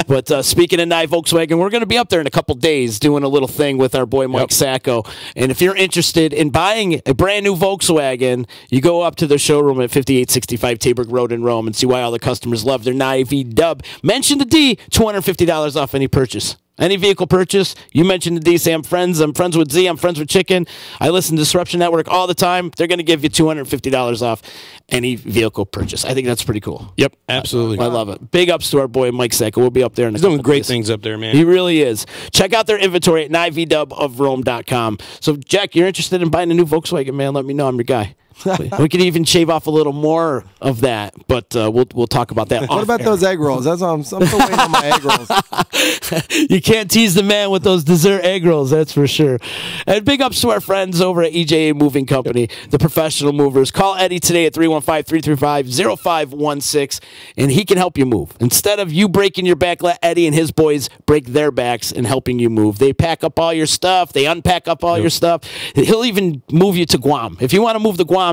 [SPEAKER 2] But speaking of NYE Volkswagen, we're going to be up there in a couple days doing a little thing with our boy Mike Sacco. And if you're interested in buying a brand new Volkswagen, you go up to the showroom at 5865 Taberg Road in Rome and see why all the customers love their NYE V-Dub. Mention the D, $250 off any purchase. Any vehicle purchase, you mentioned the D, say I'm friends with Z, I'm friends with Chicken. I listen to Disruption Network all the time. They're going to give you $250 off any vehicle purchase. I think that's pretty cool.
[SPEAKER 7] Yep, absolutely.
[SPEAKER 2] I love it. Big ups to our boy Mike Sacco. We'll be up there in a
[SPEAKER 7] He's doing
[SPEAKER 2] couple
[SPEAKER 7] great
[SPEAKER 2] days.
[SPEAKER 7] things up there, man.
[SPEAKER 2] He really is. Check out their inventory at NYEVDubofRome.com. So, Jack, you're interested in buying a new Volkswagen, man, let me know. I'm your guy. We could even shave off a little more of that, but we'll talk about that.
[SPEAKER 8] What about those egg rolls? That's I'm still waiting on my egg rolls.
[SPEAKER 2] You can't tease the man with those dessert egg rolls, that's for sure. And big ups to our friends over at EJA Moving Company, the professional movers. Call Eddie today at 315-335-0516, and he can help you move. Instead of you breaking your back, let Eddie and his boys break their backs in helping you move. They pack up all your stuff. They unpack up all your stuff. He'll even move you to Guam. If you want to move to Guam,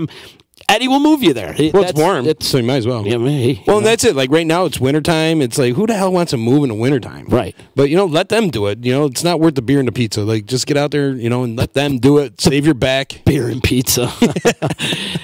[SPEAKER 2] Eddie will move you there.
[SPEAKER 7] Well, it's warm, so you might as well.
[SPEAKER 2] Yeah,
[SPEAKER 7] and that's it. Like right now, it's wintertime. It's like, who the hell wants to move in the wintertime?
[SPEAKER 2] Right.
[SPEAKER 7] But, let them do it. It's not worth the beer and the pizza. Like, just get out there, and let them do it. Save your back.
[SPEAKER 2] Beer and pizza.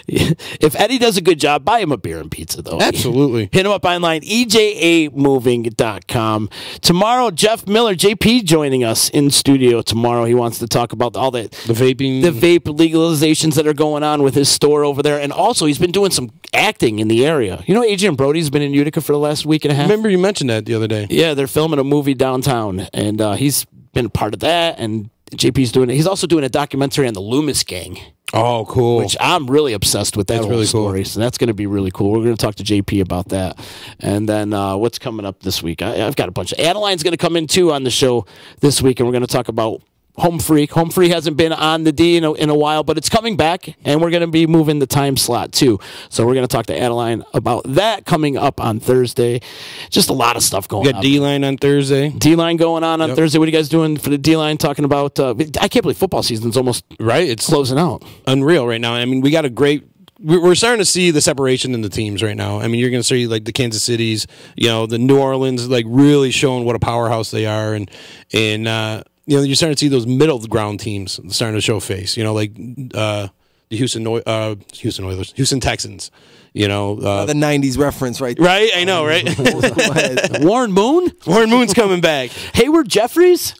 [SPEAKER 2] If Eddie does a good job, buy him a beer and pizza, though.
[SPEAKER 7] Absolutely.
[SPEAKER 2] Hit him up online, ejamoving.com. Tomorrow, Jeff Miller, JP, joining us in studio tomorrow. He wants to talk about all the
[SPEAKER 7] vaping.
[SPEAKER 2] The vape legalizations that are going on with his store over there. And also, he's been doing some acting in the area. Adrian Brody's been in Utica for the last week and a half.
[SPEAKER 7] Remember you mentioned that the other day.
[SPEAKER 2] Yeah, they're filming a movie downtown, and he's been a part of that, and JP's doing it. He's also doing a documentary on the Loomis Gang.
[SPEAKER 7] Oh, cool.
[SPEAKER 2] Which I'm really obsessed with that whole story. Cool. So that's going to be really cool. We're going to talk to JP about that. And then what's coming up this week? I've got a bunch of... Adeline's going to come in, too, on the show this week, and we're going to talk about Home Freak. Home Free hasn't been on the D in a while, but it's coming back, and we're going to be moving the time slot, too. So we're going to talk to Adeline about that coming up on Thursday. Just a lot of stuff going on.
[SPEAKER 7] We got D-Line on Thursday.
[SPEAKER 2] D-Line going on Thursday. What are you guys doing for the D-Line? Talking about... I can't believe football season's almost
[SPEAKER 7] It's
[SPEAKER 2] closing out.
[SPEAKER 7] Unreal right now. I mean, we got a great... We're starting to see the separation in the teams right now. I mean, you're going to see like the Kansas Cities, the New Orleans, like really showing what a powerhouse they are, and you're starting to see those middle ground teams starting to show face. Like the Houston Oilers, Houston Texans.
[SPEAKER 8] The 90s reference right there.
[SPEAKER 7] Right? I know, right?
[SPEAKER 2] Warren Moon?
[SPEAKER 7] Warren Moon's coming back.
[SPEAKER 2] Hayward Jeffries?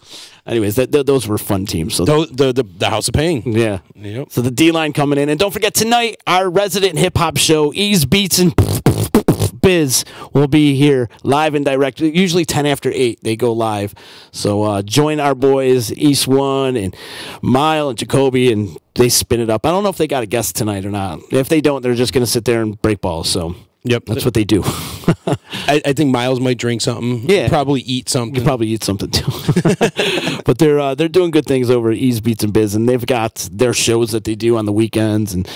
[SPEAKER 2] Anyways, those were fun teams. So
[SPEAKER 7] the House of Pain.
[SPEAKER 2] Yeah.
[SPEAKER 7] Yep.
[SPEAKER 2] So the D-line coming in. And don't forget, tonight, our resident hip-hop show, Ease Beats and Bizz, will be here live and direct. Usually 10 after 8, they go live. So join our boys, East One and Mile and Jacoby, and they spin it up. I don't know if they got a guest tonight or not. If they don't, they're just going to sit there and break balls. So
[SPEAKER 7] yep,
[SPEAKER 2] that's what they do.
[SPEAKER 7] I think Miles might drink something.
[SPEAKER 2] Yeah,
[SPEAKER 7] probably eat something.
[SPEAKER 2] You could probably eat something too. But they're doing good things over at Ease Beats and Bizz, and they've got their shows that they do on the weekends, and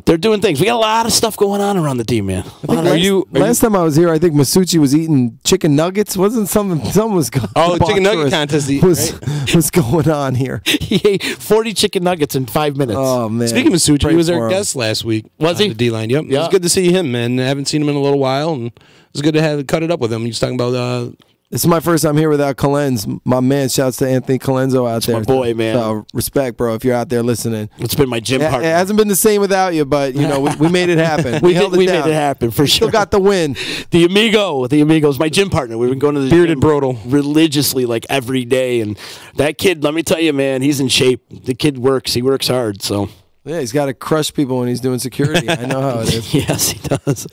[SPEAKER 2] they're doing things. We got a lot of stuff going on around the team, man.
[SPEAKER 8] Last time I was here, I think Masucci was eating chicken nuggets. Wasn't something was going?
[SPEAKER 7] Oh, chicken nugget contest
[SPEAKER 8] was going on here.
[SPEAKER 2] He ate 40 chicken nuggets in 5 minutes.
[SPEAKER 8] Oh man!
[SPEAKER 7] Speaking of Masucci, he was our guest last week.
[SPEAKER 2] Was he?
[SPEAKER 7] The D-line. Yep.
[SPEAKER 2] Yeah.
[SPEAKER 7] It was good to see him, man. I haven't seen him in a little while, and it was good to have cut it up with him. He was talking about.
[SPEAKER 8] This is my first time here without Colenz. My man, shouts to Anthony Colenzo out there.
[SPEAKER 2] My boy, man.
[SPEAKER 8] So respect, bro, if you're out there listening.
[SPEAKER 2] It's been my gym partner.
[SPEAKER 8] It hasn't been the same without you, but we made it happen.
[SPEAKER 2] we made it happen for sure.
[SPEAKER 8] Still got the win.
[SPEAKER 2] The Amigo's my gym partner. We've been going to the
[SPEAKER 7] Bearded
[SPEAKER 2] gym
[SPEAKER 7] Brodel
[SPEAKER 2] religiously, like every day, and that kid, let me tell you, man, he's in shape. The kid works. He works hard. So.
[SPEAKER 8] Yeah, he's got to crush people when he's doing security. I know how it is.
[SPEAKER 2] Yes, he does.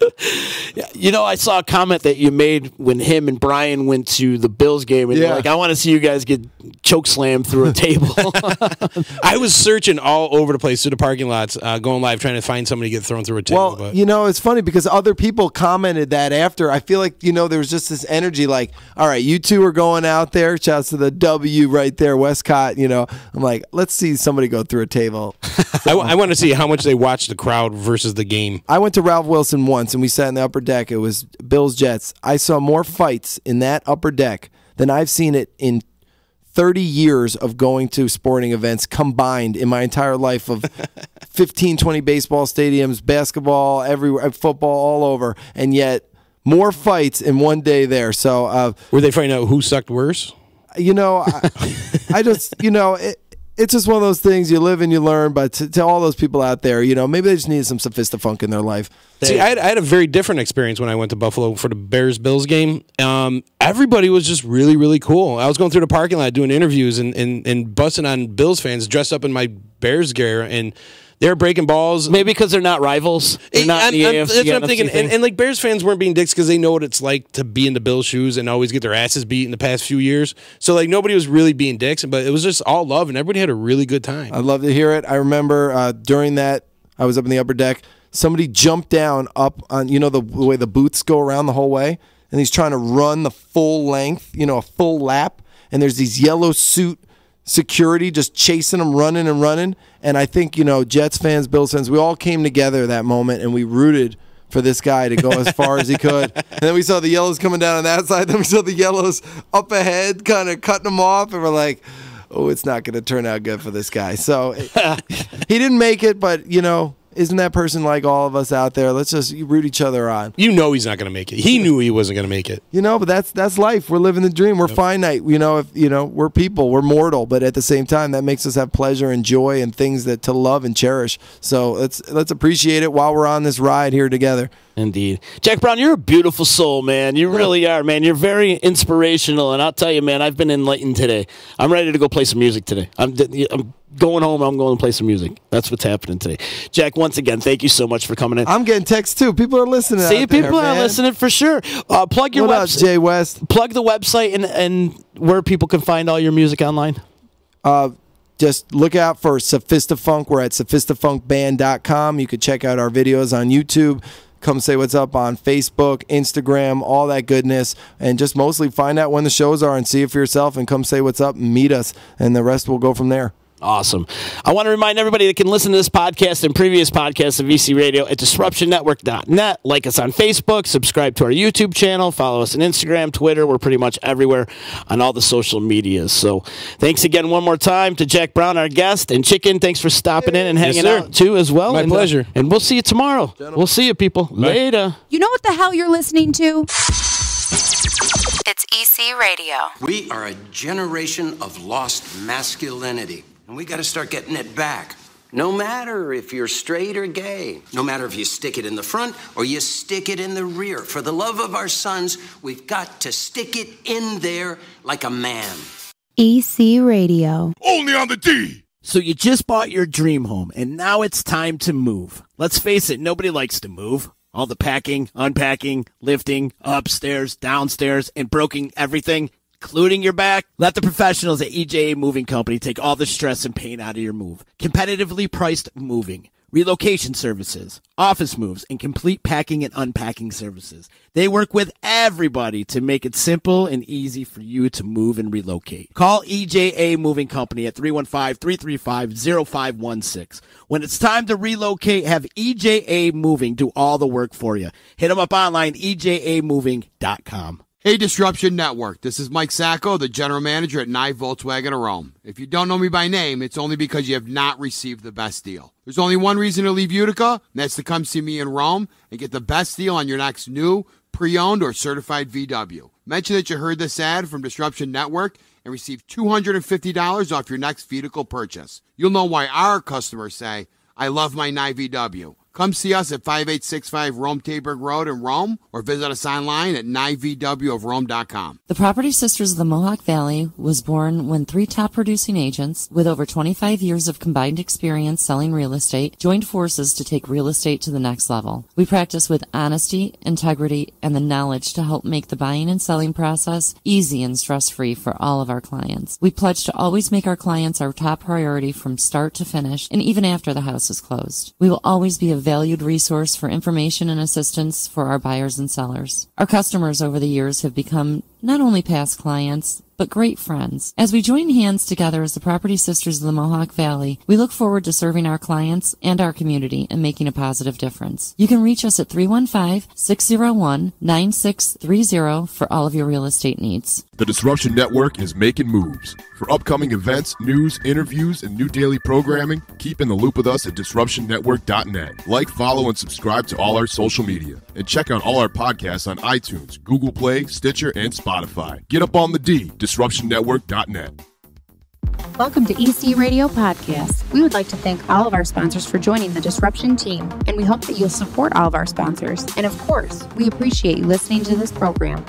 [SPEAKER 2] I saw a comment that you made when him and Brian went to the Bills game, and you're like, I want to see you guys get choke slammed through a table.
[SPEAKER 7] I was searching all over the place through the parking lots, going live, trying to find somebody to get thrown through a table.
[SPEAKER 8] Well, it's funny because other people commented that after. I feel like, there was just this energy like, all right, you two are going out there. Shouts to the W right there, Westcott. I'm like, let's see somebody go through a table.
[SPEAKER 7] I want to see how much they watch the crowd versus the game.
[SPEAKER 8] I went to Ralph Wilson once, and we sat in the upper deck. It was Bills Jets. I saw more fights in that upper deck than I've seen it in 30 years of going to sporting events combined in my entire life of 15, 20 baseball stadiums, basketball, everywhere, football, all over, and yet more fights in one day there. So
[SPEAKER 7] were they finding out who sucked worse?
[SPEAKER 8] I just, it's just one of those things you live and you learn. But to all those people out there, maybe they just needed some Sophistafunk in their life.
[SPEAKER 7] See, I had a very different experience when I went to Buffalo for the Bears-Bills game. Everybody was just really, really cool. I was going through the parking lot doing interviews and busting on Bills fans dressed up in my Bears gear, and they're breaking balls.
[SPEAKER 2] Maybe because they're not rivals. They're not in the AFC,
[SPEAKER 7] that's what I'm thinking. And like Bears fans weren't being dicks because they know what it's like to be in the Bills' shoes and always get their asses beat in the past few years. So like nobody was really being dicks, but it was just all love, and everybody had a really good time.
[SPEAKER 8] I'd love to hear it. I remember during that, I was up in the upper deck. Somebody jumped down up on, the way the booths go around the whole way, and he's trying to run the full length, a full lap, and there's these yellow suit security just chasing him, running and running. And I think, Jets fans, Bills fans, we all came together that moment, and we rooted for this guy to go as far as he could. And then we saw the yellows coming down on that side. Then we saw the yellows up ahead, kind of cutting them off, and we're like, oh, it's not going to turn out good for this guy. So he didn't make it, but, isn't that person like all of us out there? Let's just root each other on.
[SPEAKER 7] He's not going to make it. He knew he wasn't going to make it.
[SPEAKER 8] But that's life. We're living the dream. We're finite. We're people. We're mortal, but at the same time, that makes us have pleasure and joy and things that to love and cherish. So let's appreciate it while we're on this ride here together.
[SPEAKER 2] Indeed. Jack Brown, you're a beautiful soul, man. You really are, man. You're very inspirational, and I'll tell you, man, I've been enlightened today. I'm ready to go play some music today. I'm going home. I'm going to play some music. That's what's happening today. Jack, once again, thank you so much for coming in.
[SPEAKER 8] I'm getting texts, too. People are listening
[SPEAKER 2] See,
[SPEAKER 8] out there,
[SPEAKER 2] people are listening for sure. Plug your
[SPEAKER 8] website. What up, Jay West?
[SPEAKER 2] Plug the website and where people can find all your music online.
[SPEAKER 8] Just look out for Sophistafunk. We're at sophistafunkband.com. You could check out our videos on YouTube. Come say what's up on Facebook, Instagram, all that goodness, and just mostly find out when the shows are and see it for yourself, and come say what's up and meet us, and the rest will go from there.
[SPEAKER 2] Awesome. I want to remind everybody that can listen to this podcast and previous podcasts of VC Radio at disruptionnetwork.net. Like us on Facebook, subscribe to our YouTube channel, follow us on Instagram, Twitter. We're pretty much everywhere on all the social medias. So thanks again one more time to Jack Brown, our guest, and Chicken, thanks for stopping in and hanging out too as well.
[SPEAKER 7] My pleasure.
[SPEAKER 2] And we'll see you tomorrow. We'll see you, people. Later.
[SPEAKER 1] You know what the hell you're listening to? It's EC Radio.
[SPEAKER 9] We are a generation of lost masculinity, and we got to start getting it back. No matter if you're straight or gay, no matter if you stick it in the front or you stick it in the rear. For the love of our sons, we've got to stick it in there like a man.
[SPEAKER 1] EC Radio.
[SPEAKER 5] Only on the D.
[SPEAKER 2] So you just bought your dream home, and now it's time to move. Let's face it, nobody likes to move. All the packing, unpacking, lifting, upstairs, downstairs, and broking everything, including your back. Let the professionals at EJA Moving Company take all the stress and pain out of your move. Competitively priced moving, relocation services, office moves, and complete packing and unpacking services. They work with everybody to make it simple and easy for you to move and relocate. Call EJA Moving Company at 315-335-0516. When it's time to relocate, have EJA Moving do all the work for you. Hit them up online, ejamoving.com.
[SPEAKER 3] Hey, Disruption Network. This is Mike Sacco, the general manager at NYE Volkswagen of Rome. If you don't know me by name, it's only because you have not received the best deal. There's only one reason to leave Utica, and that's to come see me in Rome and get the best deal on your next new, pre-owned, or certified VW. Mention that you heard this ad from Disruption Network and receive $250 off your next vehicle purchase. You'll know why our customers say, I love my NYE VW. Come see us at 5865 Rome Taberg Road in Rome, or visit us online at nyevwofrome.com.
[SPEAKER 4] The Property Sisters of the Mohawk Valley was born when 3 top producing agents with over 25 years of combined experience selling real estate joined forces to take real estate to the next level. We practice with honesty, integrity, and the knowledge to help make the buying and selling process easy and stress-free for all of our clients. We pledge to always make our clients our top priority from start to finish, and even after the house is closed. We will always be a valued resource for information and assistance for our buyers and sellers. Our customers over the years have become not only past clients, but great friends. As we join hands together as the Property Sisters of the Mohawk Valley, we look forward to serving our clients and our community and making a positive difference. You can reach us at 315-601-9630 for all of your real estate needs.
[SPEAKER 5] The Disruption Network is making moves. For upcoming events, news, interviews, and new daily programming, keep in the loop with us at DisruptionNetwork.net. Like, follow, and subscribe to all our social media. And check out all our podcasts on iTunes, Google Play, Stitcher, and Spotify. Get up on the D, DisruptionNetwork.net.
[SPEAKER 1] Welcome to EC Radio Podcast. We would like to thank all of our sponsors for joining the Disruption team, and we hope that you'll support all of our sponsors. And of course, we appreciate you listening to this program.